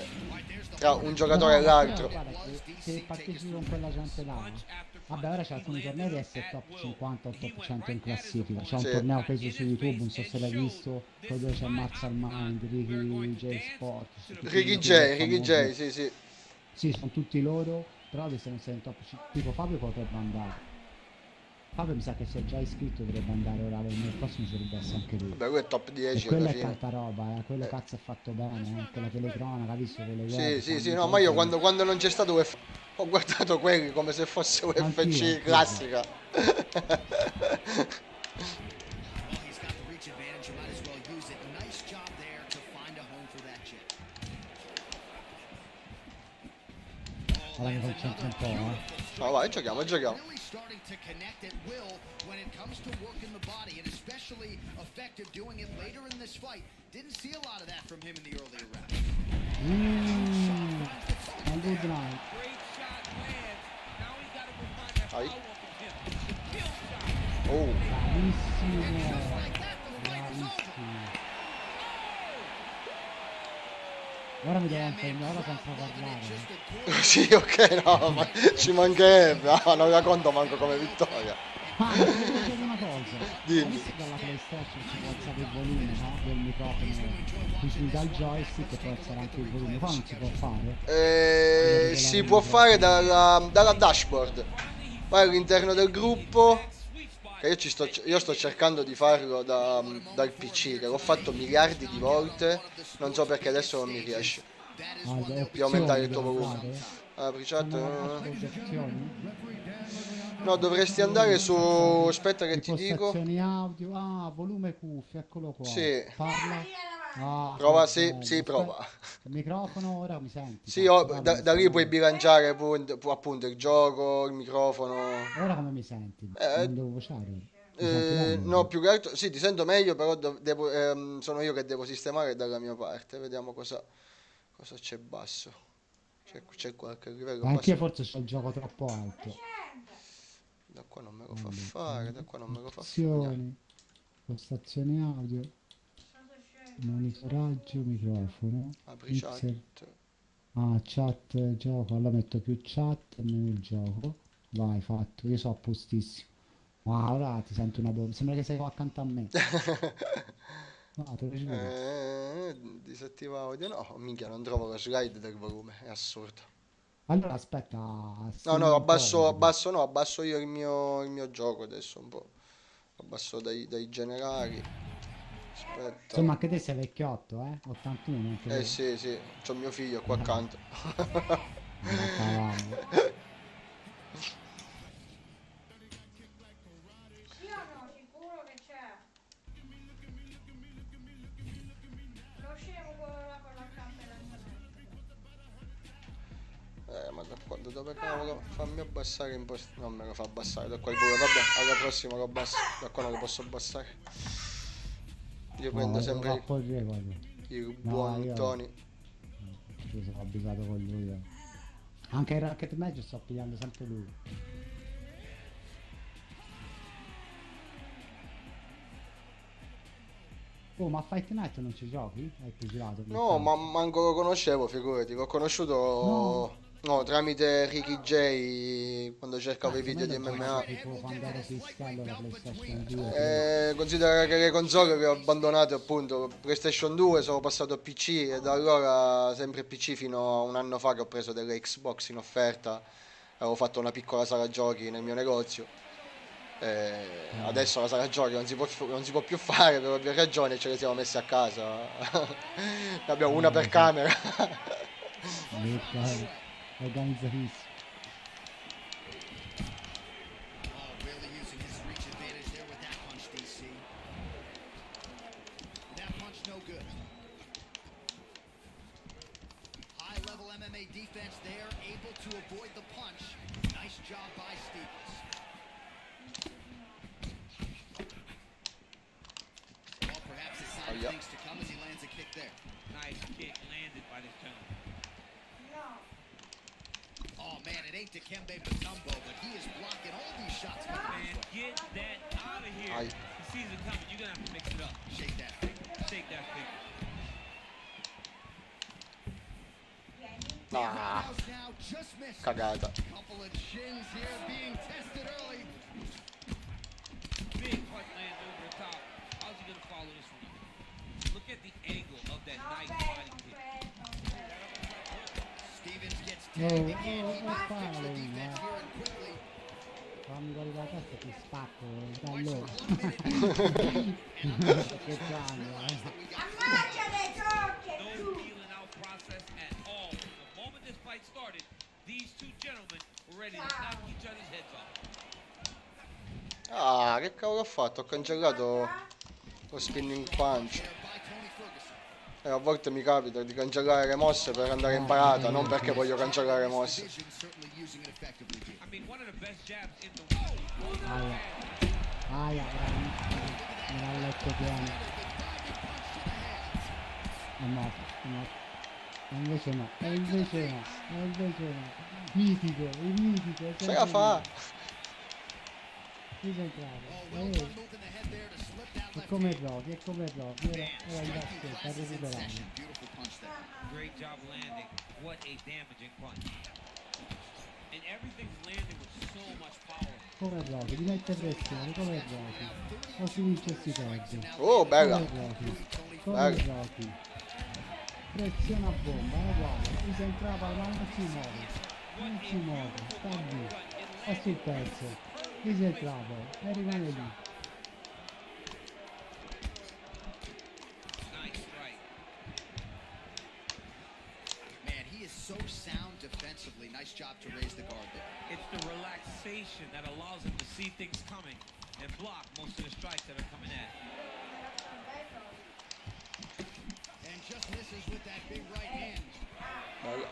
tra un giocatore e l'altro.
Guarda, se partecipi con quella gente là, vabbè, ora c'è alcuni tornei di essere top 50 o top 100 in classifica. C'è un
Sì.
torneo preso su YouTube, non so se l'hai visto, quello dove c'è Martial Mind, Ricky J Sport.
Ricky J, sì.
Sì, sono tutti loro, però se non sei in top 5, tipo Fabio potrebbe andare. Fabio mi sa che si è già iscritto, dovrebbe andare ora nel prossimo, ci dovrebbe essere anche lui.
Beh, quello è top
E
10
quella
alla
è
fine.
tanta roba, quello cazzo è fatto bene, anche la telecronaca, visto che le guerre.
Sì, no, ma io quando non c'è stato UFC ho guardato quelli come se fosse UFC
Anch'io.
classica.
Well, he's got the reach advantage. You might as well use it. Nice job there to find a home for that jab.
Ora mi concentro un po',
No, vai, giochiamo.
Really starting to connect at will when it comes to working the body, and especially effective doing it later in this fight. Didn't see a lot of that from him in the earlier round.
A good night.
Great shot lands. Now he's got to refine that
Ai.
follow-up from him. Kill shot.
Oh,
Bravissimo, bravissimo. Ora mi devo impegnare, ora senza parlare.
sì, ok, no, ma ci mancherebbe. Ah, non la conto manco come vittoria.
Ma ti devo dire una cosa,
Dimmi.
hai visto che dalla PlayStation si può alzare il volume, no? Del microfono, quindi dal joystick può alzare anche il volume, qua non si può fare.
Si può fare dalla dashboard. Poi all'interno del gruppo, che io sto cercando di farlo dal PC, che l'ho fatto miliardi di volte, non so perché adesso non mi riesce. Di aumentare il tuo volume. Apri chat. No, dovresti andare su. Aspetta che ti dico.
Impostazioni audio, volume cuffie, eccolo qua.
Sì.
Parla.
Prova,
che
sì,
bello.
sì, prova.
Il microfono ora mi senti?
Sì,
Cazzo,
da lì puoi bilanciare appunto il gioco, il microfono.
Ora come mi senti? Non devo vociare. Mi senti bene?
No, più che altro, sì, ti sento meglio, però sono io che devo sistemare dalla mia parte. Vediamo cosa c'è basso. C'è qualche livello
Anche io
basso.
forse c'ho il gioco troppo alto.
Da qua non me lo fa fare, da qua non me lo fa fare.
Impostazioni, impostazioni audio, monitoraggio, microfono,
Apri
mixer.
chat.
Chat, gioco, allora metto più chat e meno il gioco. Vai, fatto, io so a postissimo. Wow, ora ti sento una bomba, sembra che sei qua accanto a me. No, te lo giuro.
Disattiva audio. No, minchia, non trovo la slide del volume, è assurdo.
Allora aspetta,
No, abbasso io il mio gioco adesso un po'. Abbasso dai generali. Aspetta.
Insomma, anche te sei vecchiotto, 81, anche te.
Sì, sì, c'ho mio figlio qua accanto.
Ma cavallo.
Sì o no? Sicuro che c'è. Lo scemo quello là con la campa e
Ma da quando dove cavolo? Fammi abbassare in post. Non me lo fa abbassare, da qua il buio, vabbè, alla prossima lo abbasso. Da qua non lo posso abbassare. Io prendo
No,
sempre
va poi guarda.
il
No,
buon
io-
Tony.
Io sono abituato con lui. Anche il Rocket Match sto pigliando sempre lui. Oh, ma Fight Night non ci giochi? Hai più girato?
No, ma manco lo conoscevo, figurati, l'ho conosciuto no, tramite Ricky J quando cercavo i video di MMA.
Tipo quando ero fiscale la PlayStation 2.
Considera che le console le ho abbandonate appunto, PlayStation 2, sono passato a PC e da allora sempre PC fino a un anno fa che ho preso delle Xbox in offerta, avevo fatto una piccola sala giochi nel mio negozio. Adesso la sala giochi non si può più fare per ovvie ragioni, ce le siamo messe a casa. Ne abbiamo una per camera.
Organizzatissimo.
Oh, really using his reach advantage there with that punch, DC. That punch no good. High level MMA defense there, able to avoid the punch. Nice job by Stevens. Well, perhaps a sign of
yeah.
things to come as he lands a kick there.
Nice kick landed by this gentleman.
Oh man, it ain't Dikembe Mutombo, but he is blocking all these shots.
Man, get that out of here.
Aye.
He sees it coming. You're going to have to mix it up.
Shake that thing.
Shake that thing.
Ah,
Roundhouse now just missed.
cagata.
Couple of shins here being tested early.
Big punch lands over the top. How's he going to follow this one up? Look at the angle of that nice body kick.
Stevens gets
Oh,
tagged again. He
oh,
might fix the
oh,
defense
oh.
here and quickly.
Fammi guardare la testa e ti spacco da
Marks
loro.
for 1 minute.
Che cazzo,
Ammacciate giochi!
No feeling out process at all. The moment this fight started, these two gentlemen were ready to knock each other's heads off.
Ah, che cavolo ho fatto? Ho cancellato lo spinning punch.
There by Tony Ferguson.
A volte mi capita di cancellare le mosse per andare in parata, non perché voglio cancellare le mosse.
Division certainly using it effectively here.
I mean, one of the best jabs in the world.
Aia. Aia, bravissimo. Me l'ha letto piano. È morto, è morto. E invece no, e invece no, e invece no. Mitico, è mitico.
Ce la fa!
Qui sei entrato.
Oh, well done moving the head there to slip that
È
left
come
hand.
Rocky, è come Rocky. Era in basso, sta
Glasses in
recuperando.
session. Beautiful punch there.
Great job landing. What a damaging punch. And everything's landing with so much power.
Come Rocky, ti mette pressione, come Rocky. O si vince o si perde.
Oh, bella!
Come Rocky, come
Bella.
Rocky. Pressione a bomba, è uguale. Qui si entrava, ma non si muove. Non si muove, sta lì. È sul pezzo. Qui si entrava e rimane lì.
Nice right.
Man, he is so sound defensively. Nice job to raise the guard there.
It's the relaxation that allows him to see things coming and block most of the strikes that are coming at him.
And just misses with that big right hand.
Bella.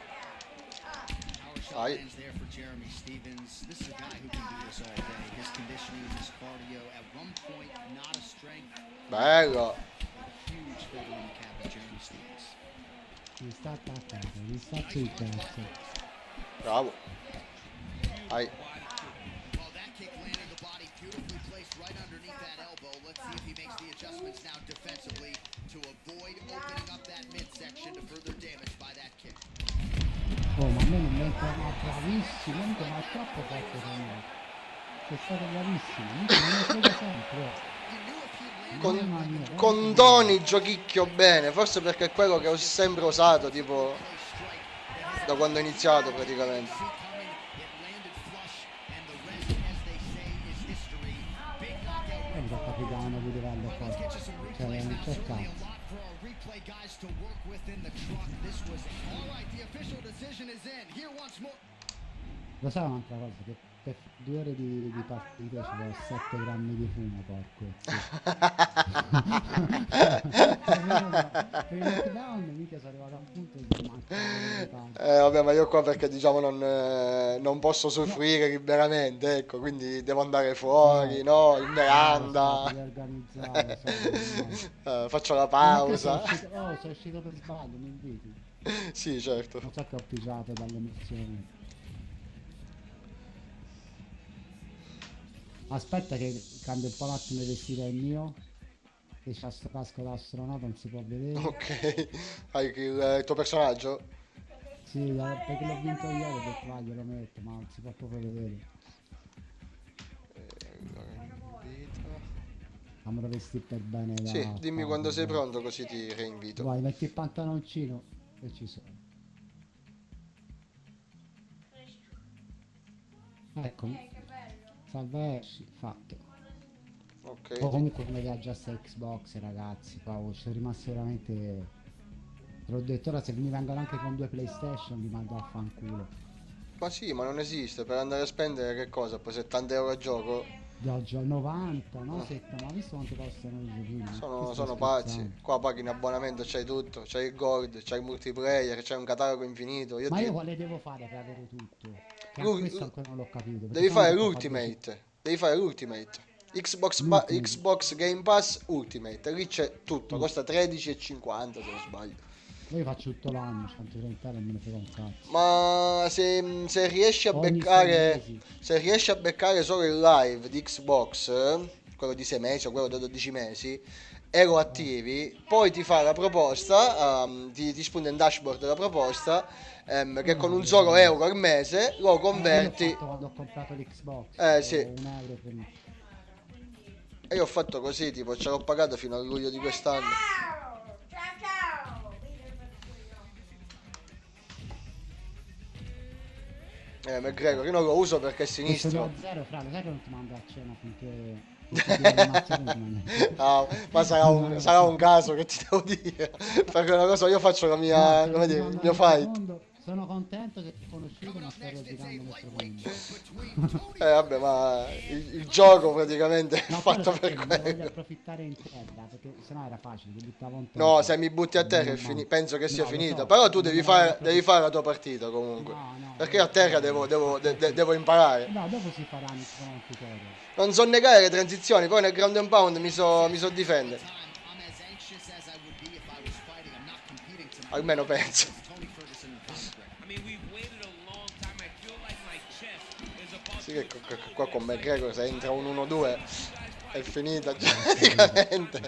Power shot
Aye.
lands there for Jeremy Stevens. This is a guy who can do this all day. His conditioning, his cardio, at one point not a strength.
Bello!
Huge feather in the cap of Jeremy Stevens.
Mi sta attaccando, mi sta sul pezzo.
Bravo! Ai.
Well, that kick landed the body beautifully placed right underneath that elbow. Let's see if he makes the adjustments now defensively to avoid opening up that midsection to further damage by that kick.
Oh, ma a me non mi entra, ma bravissimo, ma è troppo forte per me. Sei stato bravissimo, non lo frega sempre.
Con Tony giochicchio bene, forse perché è quello che ho sempre usato, tipo, da quando ho iniziato praticamente.
It landed flush, and the rest, as they say, is history. Big knockout
Mi fa graficavano di livello qua.
Let's get you some
Cioè,
replays
non
now.
c'è
Certainly a
cazzo.
lot for our replay guys to work with in the truck. This was all right. The official decision is in. Here once more.
Lo sai un'altra cosa? Che per 2 ore di partita ci vuole 7 grammi di fumo, porco. Per il lockdown mica sono arrivato a un punto di mancare.
Vabbè, ma io qua perché diciamo non posso soffrire liberamente, ecco, quindi devo andare fuori, no? In veranda, faccio la pausa.
Sono uscito per sbaglio, mi inviti.
Sì, certo.
Non so che ho pigiato dalle emozioni. Aspetta che cambio un po' un attimo il vestito al mio. Che c'ha sto casco da astronauta, non si può vedere.
Ok, hai il tuo personaggio?
Sì, perché l'ho vinto ieri, ho detto vai glielo metto, ma non si può proprio vedere.
Allora, invito.
Fammelo vestire per bene da
Sì, dimmi
Fabio,
quando sei
dai.
pronto così ti reinvito.
Vai, metti il pantaloncino e ci sono. Eccomi.
Che bello.
Salve esci, fatto.
Ok.
O comunque come viaggia sta Xbox, ragazzi, qua sono rimasto veramente. Te l'ho detto, ora se mi vengono anche con 2 PlayStation vi mando a fanculo.
Ma sì, ma non esiste, per andare a spendere che cosa? Poi 70 euro a gioco?
Viaggio a 90, no? 70, ma visto quanto costano i giochini?
Sono pazzi. Qua paghi in abbonamento, c'hai tutto, c'hai il gold, c'hai il multiplayer, c'hai un catalogo infinito.
Ma io quale devo fare per avere tutto? Che
Lu-
questo ancora non l'ho capito. perché
Devi
sennò
fare
dopo fa
l'Ultimate. Devi fare l'Ultimate.
L'Ultimate.
Xbox Game Pass Ultimate. Lì c'è tutto, costa 13,50 se non sbaglio.
Io faccio tutto l'anno, 130 euro, non me ne frega un cazzo.
Ma se riesci a
Ogni
beccare
6 mesi.
se riesci a beccare solo il live di Xbox, quello di 6 mesi o quello da 12 mesi, e lo attivi, poi ti fa la proposta, ti spunta in dashboard la proposta, che con un solo euro al mese lo
L'ho
converti.
fatto quando ho comprato l'Xbox.
Sì.
Un euro per me.
E io ho fatto così, tipo, ce l'ho pagato fino a luglio di quest'anno.
Ciao, ciao, ciao.
McGregor, io non lo uso perché è
Questo
sinistro.
2-0, fra, lo sai che non ti mando a cena finché. finché ti ammazzo, non ti mando.
Ah, ma sarà un caso che ti devo dire. Perché una cosa, io faccio la mia,
No,
come
ti
dire,
mando
il mio
un
fight.
secondo. Sono contento che ti ho conosciuto, ma sto rosicando nel secondo.
Vabbè, ma il gioco praticamente è
No,
fatto
quello
per
perché ne voglio
quello.
approfittare in terra, perché sennò era facile, ti buttavo in terra.
No, se mi butti a terra penso che sia finita. Però tu devi fare la tua partita comunque.
No,
Perché a terra devo imparare.
No, dopo si faranno un tutorial.
Non so negare le transizioni, poi nel ground and pound mi so difendere.
I'm as anxious as I would be if I was fighting. I'm not competing tonight.
Almeno penso.
Tony Ferguson and Conor McGregor.
I mean, we've waited a long time. I feel like my chest is about
Sì che qua con McGregor se entra un 1-2 è finita già praticamente.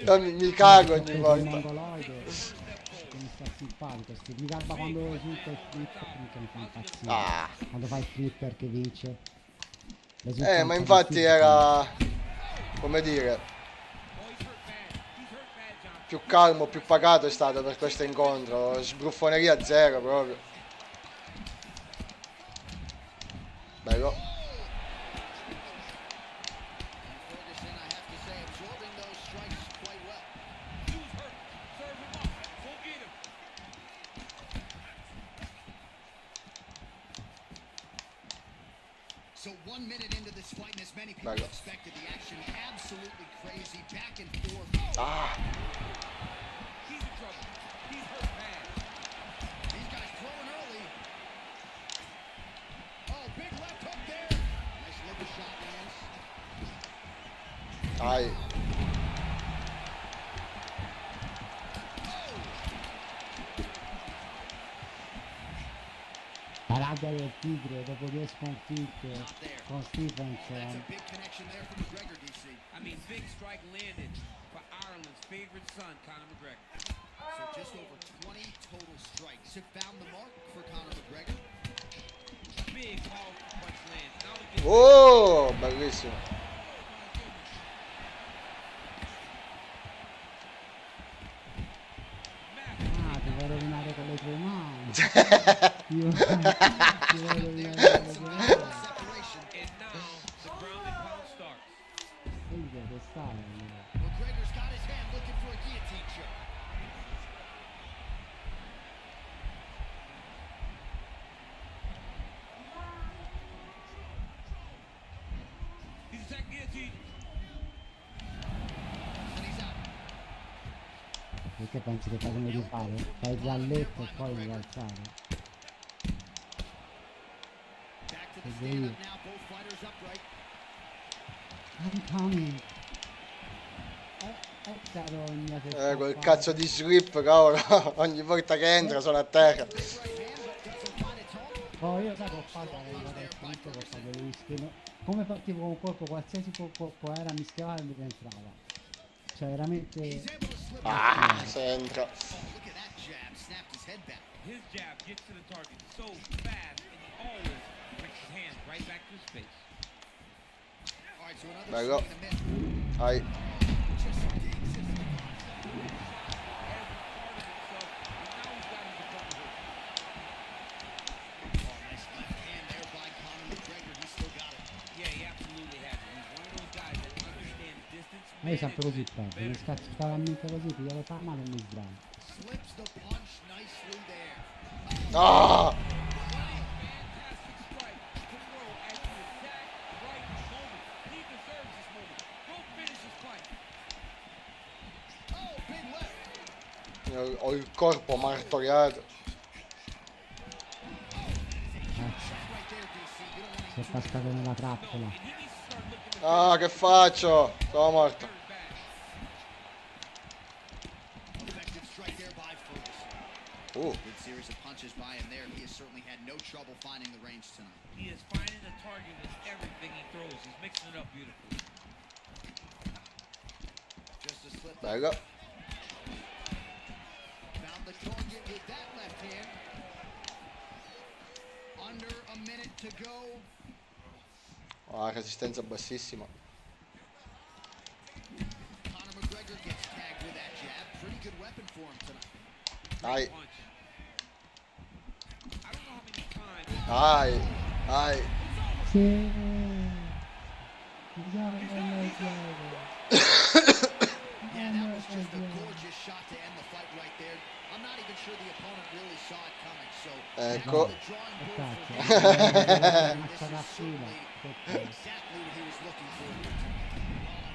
Io mi cago ogni
Il
volta.
mongoloide che mi sta simpatico, mi garba quando risulta il flipper, mica mi fa impazzire.
Ah.
Quando fa il flipper che vince.
Ma infatti era, come dire, più calmo, più pacato è stato per questo incontro. Sbruffoneria zero proprio. Bello.
Ferguson, I have to say, absorbing those strikes quite well.
Dude's hurt. Serve him up. Go get him.
So 1 minute into this fight, and as many people
Bello.
expected, the action absolutely crazy, back and forth.
Ah,
He's in trouble. He's hurt bad.
These guys throwing early. Oh, big left hook there. Nice liver shot lands.
dai.
La rabbia del tigre dopo 2 sconfitte
Not there.
con
That's
Stevenson.
a big connection there for McGregor, DC.
I mean, big strike landed for Ireland's favorite son, Conor McGregor.
So just over 20 total strikes have found the mark for Conor McGregor.
Big powerful punch lands. Now he gets
Oh, bellissimo.
Ah, ti vuoi rovinare con le tue mani. Io ti vuoi rovinare con le tue mani.
Separation.
And now the ground and pound starts.
Ehi, Minchia, che stai?
McGregor's got his hand looking for a guillotine choke.
He's attacking guillotine.
And he's out.
Perché pensi che fai come di fare? Fai il gialletto e poi devi alzare.
Back to the
Hey,
stand
baby.
up now. Both fighters upright.
I'm coming. Carogna che
Quel
fa
cazzo di slip, cavolo. Ogni volta che entra sono a terra.
Oh, io sai che ho fatto, avevo detto che ho fatto degli schemi. Come partivo con un colpo, qualsiasi colpo era, mi schiavava e mi rientrava. Cioè veramente.
Ah, se entra.
Oh, look at that jab. Snapped his head back.
His jab gets to the target so fast, and he always brings his hands right back to his face.
All right, so another
Bello.
swing and a miss.
Vai.
Just some digs.
Every part of himself, and now he's got his opponent hurt.
Oh, nice left hand there by Conor McGregor. He's still got it.
Yeah, he absolutely has it. He's one of those guys that understands distance.
Ma io sempre così
management
perdo, mi
better.
scaccio talmente così, ti devo fare male e mi sdraio.
Slips the punch nicely there.
Ah!
Fantastic strike to throw at the exact right moment. He deserves this moment. Go finish his fight.
Oh, big left.
Ho il corpo martoriato.
Right there, DC. You don't want
Si è cascato nella trappola.
And he needs to start looking at
Ah, che faccio? Sono morto.
third back.
effective strike there by Ferguson. Good series of punches by him there. He has certainly had no trouble finding the range tonight.
He is finding the target in everything he throws. He's mixing it up beautifully.
Just a slip.
Bello.
Found the target with that left hand. Under a minute to go.
Ah, resistenza bassissima.
Conor McGregor gets tagged with that jab. Pretty good weapon for him tonight.
Dai,
Punch. I don't know how many times.
dai, dai.
Sì.
Yeah, that was just a gorgeous shot to end the fight right there. I'm not even sure the opponent really saw it coming. So
Ecco.
back to the drawing
Che
board for
cazzo?
him.
Una
This is
ciabatina.
certainly exactly what he was looking for.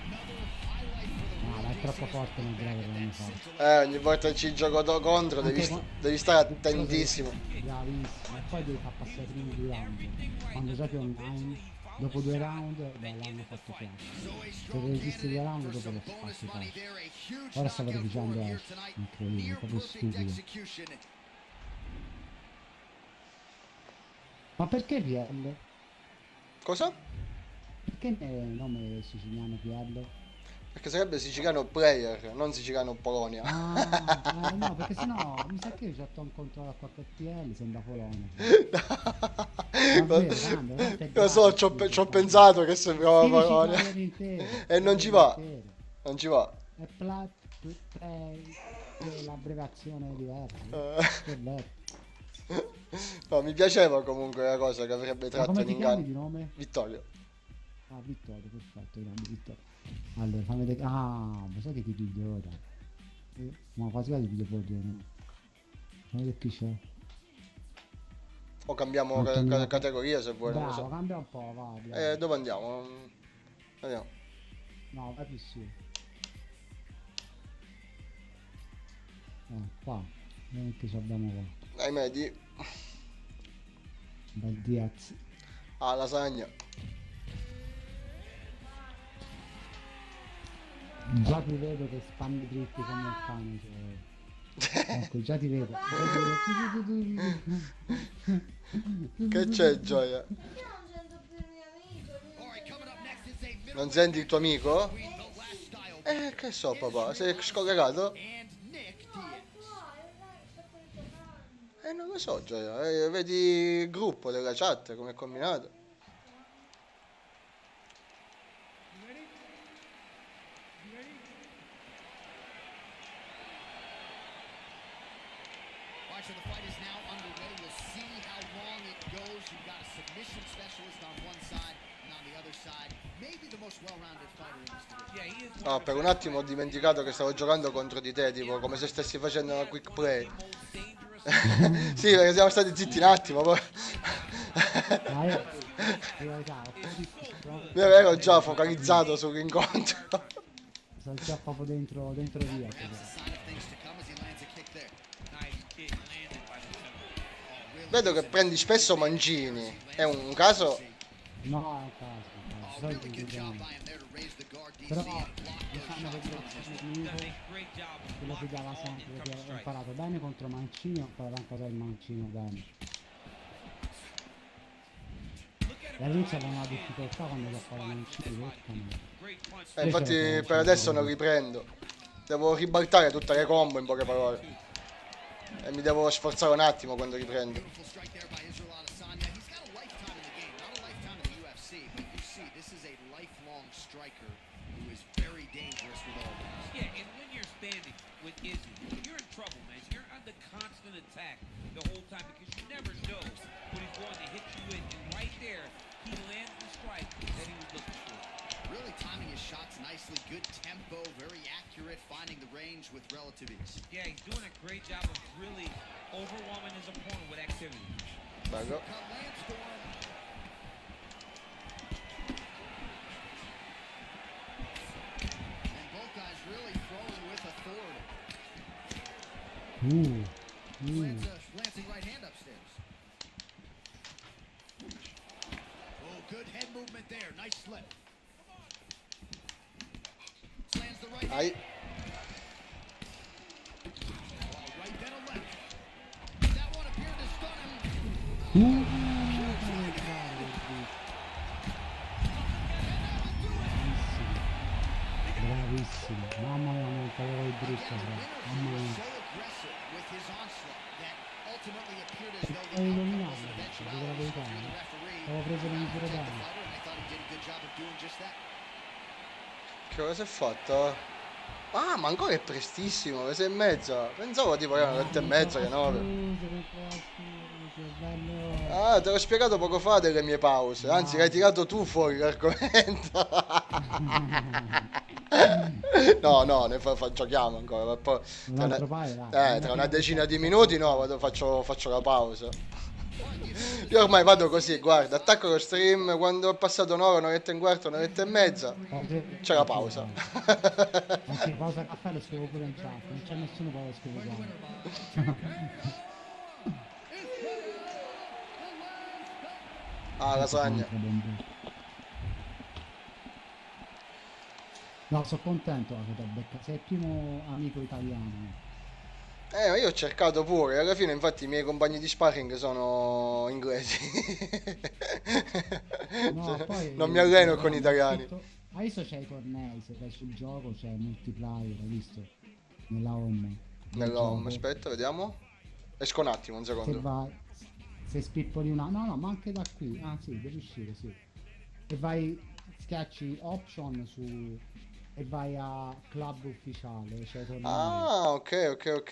Another highlight for the
No, ma è troppo forte nel grave che non fa.
Ogni volta che ci gioco contro devi stare attentissimo.
Bravissimo. E poi devi far passare i primi 2 round. Quando giochi online, dopo 2 round, beh, l'hanno fatto flash. Se resisti 2 round, dopo lo spazio flash. Ora sta verificando Ash. Incredibile, proprio stupido. Ma perché PL?
Cosa?
Perché nome siciliano PL?
Perché sarebbe siciliano player, non siciliano Polonia.
Ah, no, perché sennò mi sa che io ho un controllo a qualche PL, sembra Polonia. Davvero, grande, veramente
Lo so,
grande,
ci ho pensato che sembrava
Scrivici il
Polonia.
player intero,
E non ci
il
va.
player intero.
Non ci va.
È l'abbreviazione diversa. Che bello.
No, mi piaceva comunque la cosa che avrebbe
Ma
tratto
come
in
ti chiami
inganno.
di nome?
Vittorio.
Ah, Vittorio, perfetto, grande Vittorio. Allora, fammi vedere. Ah, ma sai che ti piglio ora? Ma quasi quasi ti piglio pure, no? Fammi vedere chi c'è.
O cambiamo
Antonio.
categoria se vuoi, non lo
Bravo,
so.
cambia un po', va. Via.
Dove andiamo? Andiamo.
No, vai più su. Qua. Vediamo che ci abbiamo qua.
Dai medi.
Bel Diaz.
Ah, lasagna.
Già ti vedo che spammi dritti come il cane. Cioè. Ecco, già ti vedo.
Che c'è, Gioia?
Io non sento più il mio amico.
All right, coming up next is a middle
Non senti il tuo amico?
between the last style
Che so, papà. Sei scollegato?
and Nick Diaz.
Non lo so, Gioia. Vedi il gruppo della chat come è combinato.
All right, so the fight is now underway. We'll see how long it goes. You've got a submission specialist on one side, and on the other side, maybe the most well-rounded fighter in this division.
Yeah, he is
No, per un attimo ho dimenticato che stavo giocando contro di te, tipo come se stessi facendo una quick play. Sì, perché siamo stati zitti un attimo, poi...
Ma io ho
Io ero già focalizzato sull'incontro.
sono già proprio dentro via.
Sign of things to come as he lands a kick there.
nice kick landed by the center.
Vedo che prendi spesso mancini. È un caso?
No, è un caso.
Really good job by him there to raise the guard, DC,
Però
and block those
diciamo che
shots.
il nemico
Does a great job of
quello che
blocking
dava
all
sempre, perché
incoming
ho
strikes.
imparato bene contro Mancini, ho imparato anche a usare il Mancino bene. E all'inizio avevo una difficoltà quando ho fatto Mancini, porca
Great punch.
Infatti per adesso non riprendo. Devo ribaltare tutte le combo in poche parole. E mi devo sforzare un attimo quando riprendo.
Beautiful strike there by Israel Adesanya. He's got a lifetime in the game, not a lifetime in the UFC, but you see, this is a lifelong striker who is very dangerous with all this.
Yeah, and when you're standing with Izzy, you're in trouble, man. You're under constant attack the whole time because you never know when he's going to hit you in. And right there, he lands the strike that he was looking for.
Really timing his shots nicely, good tempo, very accurate, finding the range with relative ease.
Yeah, he's doing a great job of really overwhelming his opponent with activity.
Bello.
Cut lands for him. And both guys really throwing with authority. Lancing right hand upstairs. Oh, good head movement there. Nice slip. Slams the right hand.
Ai.
Right, then a left. That one appeared to stun him.
Bravissimo, mamma mia, non cavevo il brutto, mamma mia.
So aggressive with his onslaught that ultimately appeared as though the
Hai
outcome
dominato,
was an
dico la
eventuality
verità,
for the referee.
avevo preso le misure
Protect the
bene.
fighter, and I thought he did a good job of doing just that.
Che cosa si è fatto? Ah, ma ancora è prestissimo, le 6:30. Pensavo tipo che erano le 8:30, che 9. Ah, te l'ho spiegato poco fa delle mie pause. Anzi, l'hai tirato tu fuori l'argomento. No, giochiamo ancora. Ma poi,
Un
tra
altro
una,
paio, dai.
tra una decina di minuti, no, faccio la pausa. Io ormai vado così, guarda, attacco lo stream quando è passato un'ora, un'oretta e un quarto, un'oretta e mezza, c'è la pausa.
Anche pausa caffè lo scrivo pure in chat, non c'è nessuno che lo scrive qua.
Ah, lasagna.
No, sono contento che ti ho beccato, sei il primo amico italiano.
Ma io ho cercato pure, alla fine infatti i miei compagni di sparring sono inglesi.
No, poi,
Non mi alleno con italiani.
Adesso c'è i tornei, se vai sul gioco c'è multiplayer, hai visto? Nella home.
Nella home, aspetta, vediamo. Esco un attimo, un
Se
secondo.
vai, se spippoli una... No, ma anche da qui. Ah sì, devi uscire, sì. E vai, schiacci option su... E vai a club ufficiale, cioè tornei.
Ah, ok.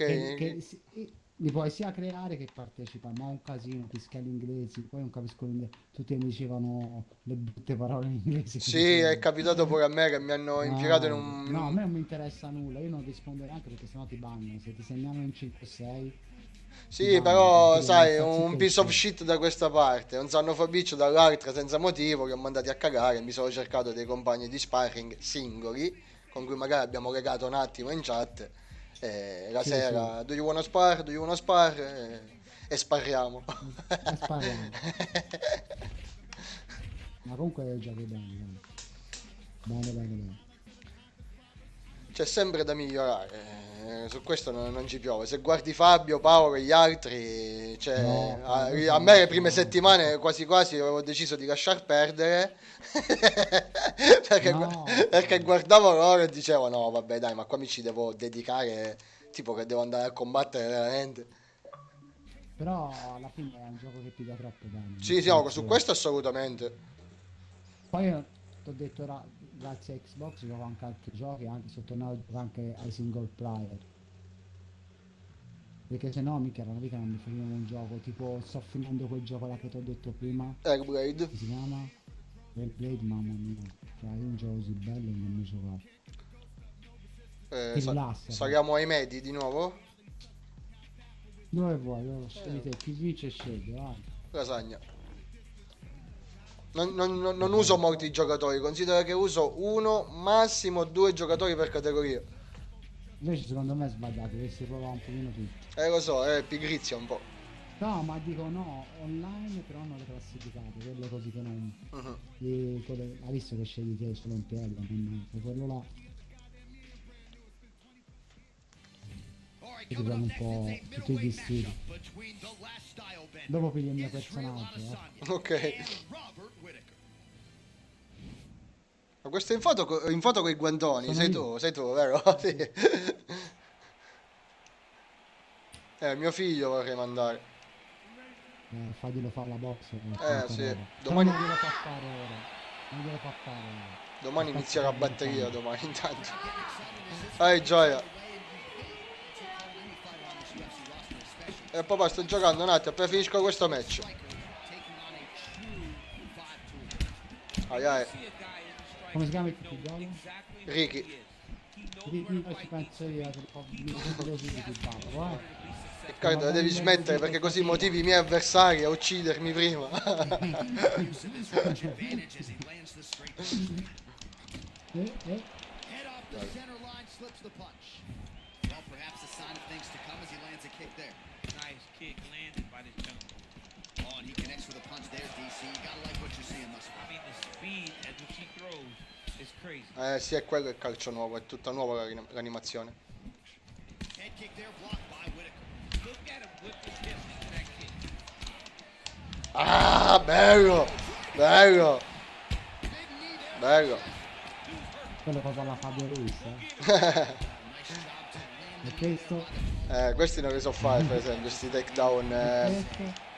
Li puoi sia creare che partecipare, ma è un casino, ti schia l'inglese, poi non capisco l'inglese, tutti mi dicevano le brutte parole in inglese.
Sì, è capitato pure a me che mi hanno infilato in un...
No, a me non mi interessa nulla, io non risponderò anche perché sennò ti bannano, se ti segnano in 5-6.
Sì,
No,
però
perché
sai,
non sta
un
zitto
piece of
il
shit da questa parte, un Zanno Fabiccio dall'altra senza motivo, che ho mandati a cagare, mi sono cercato dei compagni di sparring singoli, con cui magari abbiamo legato un attimo in chat, e la
Sì,
sera, do you wanna spar, e sparriamo.
E spariamo. Ma comunque giochi bene, dai. Bene.
C'è sempre da migliorare, su questo non ci piove. Se guardi Fabio, Paolo e gli altri, cioè,
No,
a me le prime settimane quasi avevo deciso di lasciar perdere perché,
No.
perché guardavo loro e dicevo no vabbè dai, ma qua mi ci devo dedicare, tipo che devo andare a combattere veramente.
Però alla fine è un gioco che ti dà troppo bene.
Sì, no, su questo assolutamente.
Poi ti ho detto grazie a Xbox gioco anche altri giochi, anche sono tornato a giocare anche ai single player. Perché se no mica era una vita non mi finivo un gioco, tipo sto finendo quel gioco là che ti ho detto prima,
Airblade.
come si chiama? Blade, mamma mia. Cioè, io un gioco così bello non ho mai giocato. Ti
Sa-
rilassa.
saliamo ai medi di nuovo?
Dove vuoi? Io scegli te. Chi vince scegli, vai.
Lasagna. Non uso molti giocatori, considera che uso uno, massimo due giocatori per categoria.
Invece secondo me è sbagliato, dovresti provare un pochino tutti.
Lo so, è pigrizia un po'.
No, ma dico no, online però non le classificate, quelle così che non...
Mhm.
Ha visto che scegli te solo un piede, non quello là.
All right,
Ti
coming
danno
up
un
next is
po'
a
tutti i
middleweight
vestiti.
matchup between the last style bender,
Dopo pigli il mio
Israel
personaggio,
Adesanya,
Ok.
and Robert Whittaker.
Ma questo in foto con i guantoni,
Sono io.
sei tu, vero? Sì. Mio figlio vorrei mandare.
Faglielo fare la box.
Sì.
Domani
Domani-
non glielo fa fare ora. Non glielo fa fare ora.
Domani
Aspetta
inizia la
che
batteria,
mi
domani intanto. Gioia. Papà, sto giocando un attimo, appena finisco questo match. Ai ai.
Come si chiama il figliolo?
Ricky.
Ci penso io, mi sento così di Tibano, guarda.
Riccardo, la devi smettere perché così motivi i miei avversari a uccidermi prima.
Head off the center line, slips the punch. Well, perhaps a sign of things to come as he lands a kick there.
Nice kick landed by this gentleman.
Oh, and he connects with a punch there, DC. You gotta like what you're seeing thus
I
far.
mean, the speed at which he throws is crazy.
Sì, è quello il calcio nuovo, è tutta nuova l'animazione.
Head kick there, blocked by Whittaker.
Look at him whip his hips into that kick.
Ah, bello! Bello! Bello!
Quello che fa la Fabio Ruiz, E questo?
Questi non li so fare, per esempio, questi takedown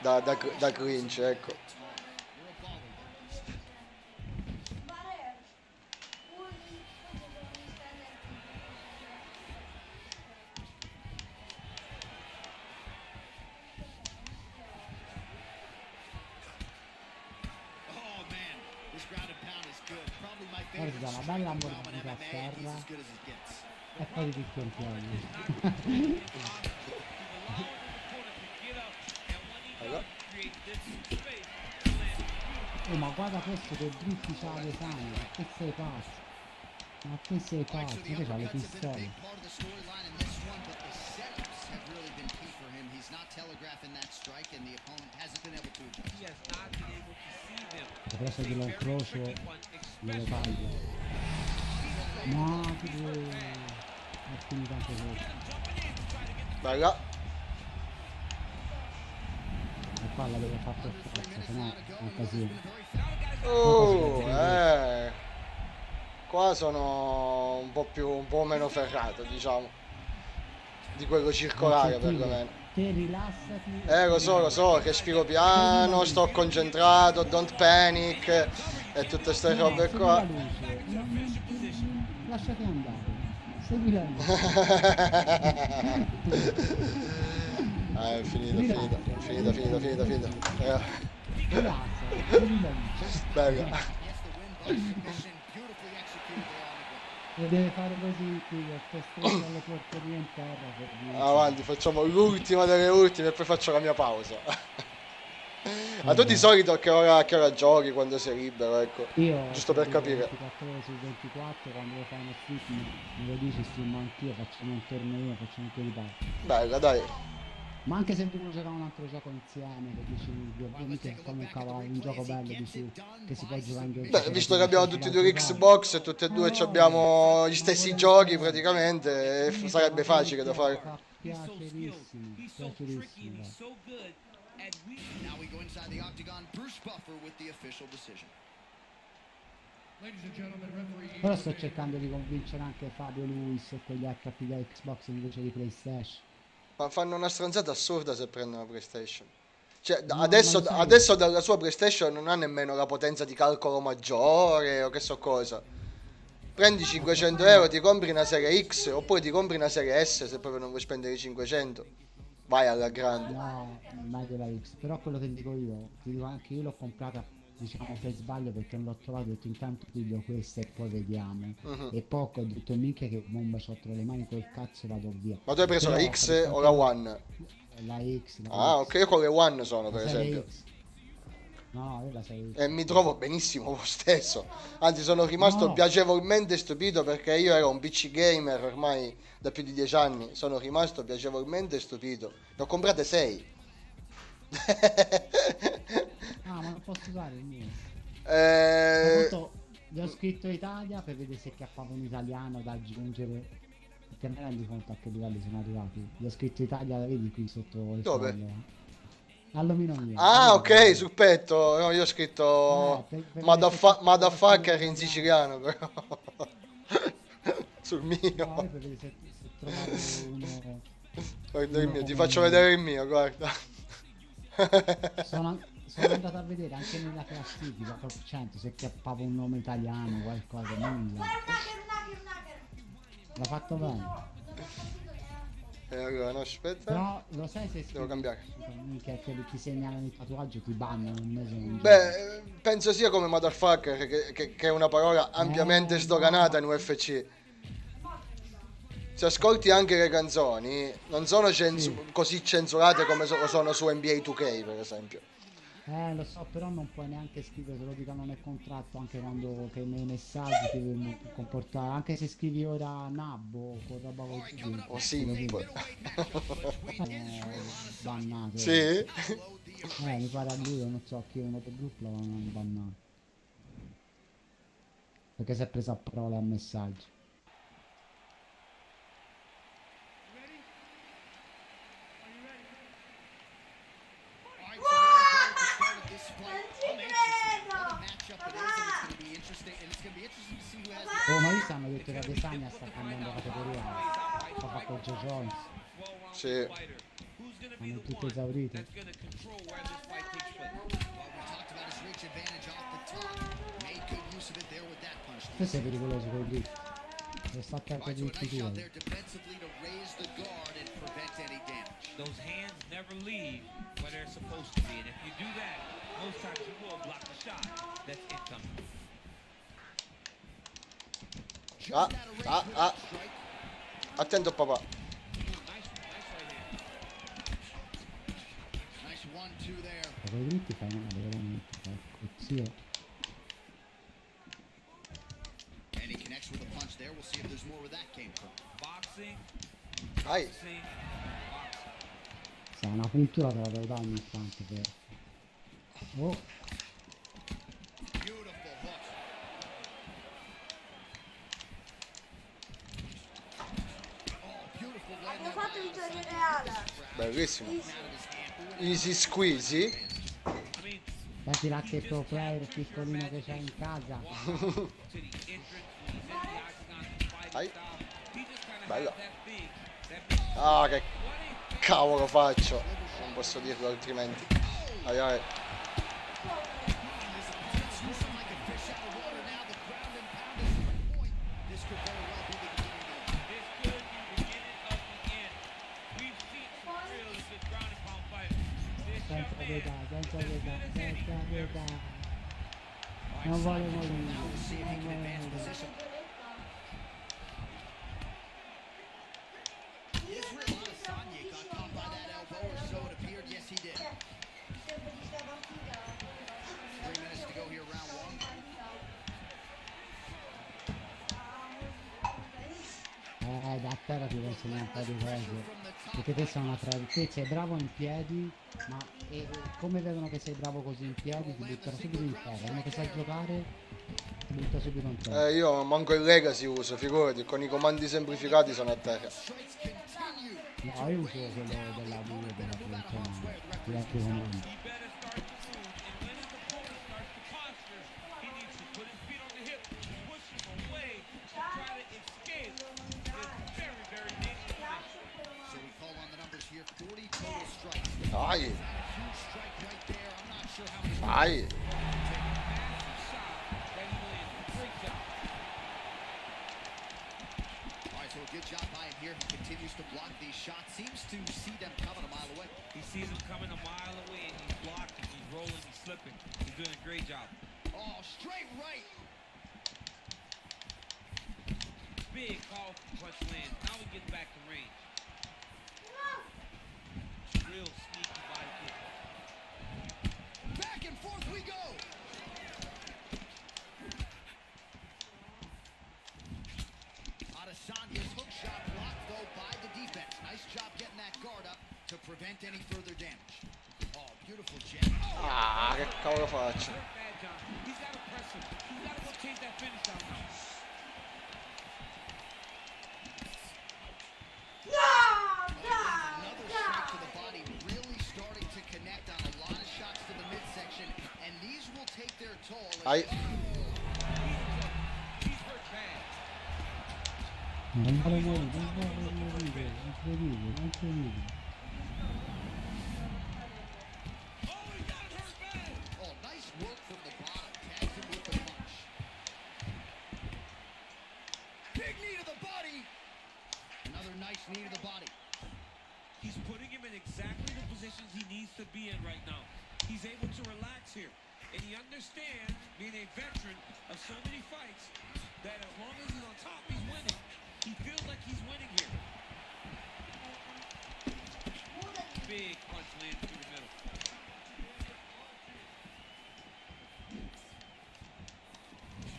Questo?
da cringe, ecco.
Bare, uli, potevano stare.
Oh, man. This ground and pound is good. Probably my
Guarda,
favorite
una
strike
bella
in
ammorbidita a
MMA. He's
terra
as good as it gets.
e poi di tutto in piedi. Ma guarda questo che dritti c'ha le sane, ma che sei pazzo? Ma che sei
All right,
pazzo?
so the
Io c'ha le
uppercuts have been a
pistole.
big part of the storyline in this one, but the setups have really been key for him. He's not telegraphing that strike, and the opponent hasn't been able to adjust.
He has not been able to see them.
Però se glielo incrocio glielo taglio. No, che è finito anche questo.
Bella.
E qua la deve fare per forza, se no è un casino.
Qua sono un po' meno ferrato, diciamo. Di quello circolare, perlomeno.
Te rilassati.
Lo so, respiro piano, sto concentrato, don't panic e tutte queste robe
Segui
qua.
la luce. Lasciati andare. Segui la luce.
È finita.
Rilassa, segui la luce.
Bella.
Gets the win by submission. Beautifully executed there on the ground.
E deve fare così qui, per stretto alle porterie in terra per dire.
Avanti, facciamo l'ultima delle ultime e poi faccio la mia pausa. Ma tu di solito a che ora giochi quando sei libero, ecco.
Io
Giusto per capire.
24 ore su 24, quando devo fare uno stream me lo dici, stream anch'io, facciamo un torneo, facciamo anche di parte.
Bella, dai.
Ma anche se vogliamo giocare un altro gioco insieme, che dici, ovviamente come un gioco bello, dici, che si può giocare anche.
Beh, visto che abbiamo tutti e due l'Xbox e tutti e due abbiamo gli stessi giochi praticamente, sarebbe facile da fare.
Piacerissimo,
He's so tricky and
piacerissimo.
he's so good at reading.
Now we go inside the octagon. Bruce Buffer with the official decision.
Però sto cercando di convincere anche Fabio Luis e quegli altri da Xbox invece di PlayStation.
Ma fanno una stronzata assurda se prendono PlayStation. Cioè,
No,
adesso,
ma sai-
adesso dalla sua PlayStation non ha nemmeno la potenza di calcolo maggiore o che so cosa. Prendi 500 euro, ti compri una serie X oppure ti compri una serie S se proprio non vuoi spendere i 500. Vai alla grande.
No, mai della X, però quello che dico io, ti dico anche io l'ho comprata diciamo per sbaglio perché non l'ho trovato, ho detto intanto piglio questa e poi vediamo.
Mhm.
E poco ho detto minchia che bomba c'ho tra le mani col cazzo e vado via.
Ma tu hai preso la
Però,
X
per
o la
quanto-
One?
La X, la
Ah,
X.
ok, io con le One sono,
La
per
serie
esempio.
X. No, io la serie X.
E mi trovo benissimo lo stesso. Anzi, sono rimasto
No.
piacevolmente stupito perché io ero un PC gamer ormai da più di 10 anni. Sono rimasto piacevolmente stupito. Ne ho comprate 6.
Ah, ma non posso usare il mio.
Eh,
Appunto, gli ho scritto Italia per vedere se chiappava un italiano da aggiungere. Perché me ne rendi conto a che livelli sono arrivati. Gli ho scritto Italia, la vedi qui sotto il
Dove?
fondo, All'omino mio.
Ah,
Vedi?
ok, sul petto. No, io ho scritto
per
Motherfucker in siciliano, però. Sul
No,
mio.
io per vedere se trovavo uno.
Guarda il mio, ti
come-
faccio vedere il mio, guarda.
Sono andato a vedere anche nella classifica top 100 se chiappava un nome italiano, qualcosa, nulla.
Un hacker.
L'ha fatto bene.
E allora, no, aspetta.
Però lo sai se
Devo cambiare.
Mica che ti segnalano il tatuaggio ti bannano un mese. Non
Beh, penso sia come motherfucker, che è una parola ampiamente
no.
sdoganata in UFC. Se ascolti anche le canzoni, non sono così censurate come sono su NBA 2K, per esempio.
Lo so, però non puoi neanche scrivere, te lo dicono nel contratto, anche quando che nei messaggi ti devono comportare, anche se scrivi ora Nabbo con roba così.
O simp.
Bannato.
Sì?
Mi pare a lui, non so chi uno del gruppo l'avevano bannato. Perché si è preso a parole a messaggi. Oh, ma io hanno detto che Adesanya sta cambiando categoria. Sta fatto Joe Jones.
Sì.
Hanno tutte esaurite. Tu sei pericoloso con lì. Lo sta attacco di tutti tuoi.
Those hands never leave where they're supposed to be. And if you do that, most times you will block the shot that's incoming.
Attento papà.
Ma con i diritti fai male, veramente. Ecco, zio.
And he connects with a punch there. We'll see if there's more where that came from.
Boxing,
Vai.
boxing, boxing.
Sa, una puntura te la devo dare ogni tanto per... Oh,
Beautiful hook. Oh, beautiful leg.
Abbiamo fatto vittoria reale.
Bellissimo.
Out of his hand.
Easy squeezy.
I mean,
senti là che pro player piccolino che c'hai in casa.
to the entrance when he's in the octagon, his fighting
Ai.
style, he just kind of
Bello.
has that big
Ah, che cavolo faccio. Non posso dirlo altrimenti. Ai ai.
This could very well be the beginning of the
This could be the beginning of the end. We've seen some really good ground and pound fighters. This young
Senza
man,
pietà, senza pietà, senza pietà.
All
Non
right,
voglio morire.
We'll see if he
Non
can
voglio
advance
morire.
position. Israel Adesanya got caught by that elbow, or so it appeared. Yes, he did. 3 minutes to go here, round one.
Da terra ti devo insegnare un po' di cose. Perché te sei una te sei bravo in piedi, ma come vedono che sei bravo così in piedi ti buttano subito in terra. Uno che sa giocare ti butta subito in terra.
Io manco il Legacy uso, figurati, con i comandi semplificati sono a terra.
No, io uso quello della Wii e della PlayStation, gli altri comandi.
he better start to move. And when his opponent starts to posture, he needs to put his feet on the hip, push him away, and try to escape. It's very, very dangerous.
So we call on the numbers here. 40 total strikes.
Dai,
Huge strike right there. I'm not sure how many.
dai.
All right, so a good job by him here. He continues to block these shots. Seems to see them coming a mile away.
He sees him coming a mile away and he's blocked. He's rolling and slipping. He's doing a great job.
Oh, straight right.
Big, powerful punch lands. Now we get back to range. Real sneaky body kick.
Back and forth we go. Adesanya's hook shot blocked though by the defense. Nice job getting that guard up to prevent any further damage. Oh, beautiful jab. Oh,
Ah, che cavolo faccio?
Bad John. He's got to press him. He's got to go chase that finish down now.
another strike to the body, really starting to connect on a lot of shots to the midsection, and these will take their toll.
Ai.
He's hurt bad.
Non vale morire, incredibile.
Oh, he got hurt bad.
Oh, nice work from the bottom. Tags him with the punch. Big knee to the body. Another nice knee to the body.
He's putting him in exactly the positions he needs to be in right now. He's able to relax here. And he understands, being a veteran of so many fights, that as long as he's on top, he's winning. He feels like he's winning here. Big punch lands through the middle.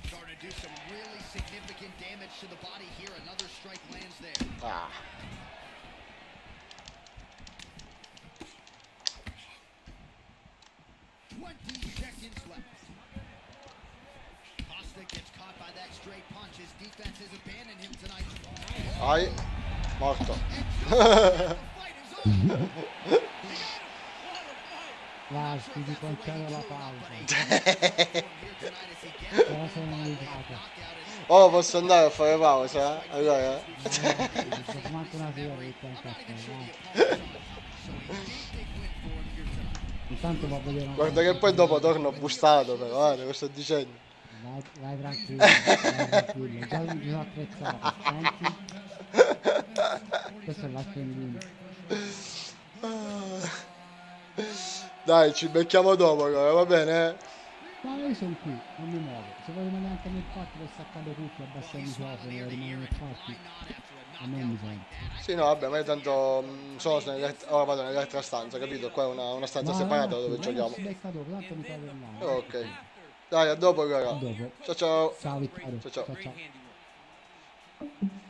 Starting to do some really significant damage to the body here. Another strike lands there.
Ah.
Seconds left. Costa gets caught by that straight punch. His defense has abandoned him tonight.
Ai. Morto.
The fight is over.
Lasci di concedere la pausa. Ora sono arrivato.
Oh, posso andare a fare pausa? Allora.
Ho manco una sigaretta in caffè, intanto va a vedere una
Guarda che poi dopo torno bustato, però, te lo sto dicendo.
vai tranquillo, già mi sono attrezzato, senti? Questo è l'attendino.
Dai, ci becchiamo dopo, allora, va bene?
Ma io sono qui, non mi muovo. Se vuoi rimanere anche nel parco per staccare tutto, abbassare i microfoni e rimanere nel parco, a me mi sento.
Sì, no, vabbè, ma io tanto ora vado nell'altra stanza, capito? Qua è una stanza separata dove giochiamo.
Becca dopo, tanto mi fai parlare.
Ok. Dai, a dopo, allora.
A dopo.
Ciao ciao.
Ciao Vittorio.
Ciao ciao.
Ciao ciao.
Great handiwork.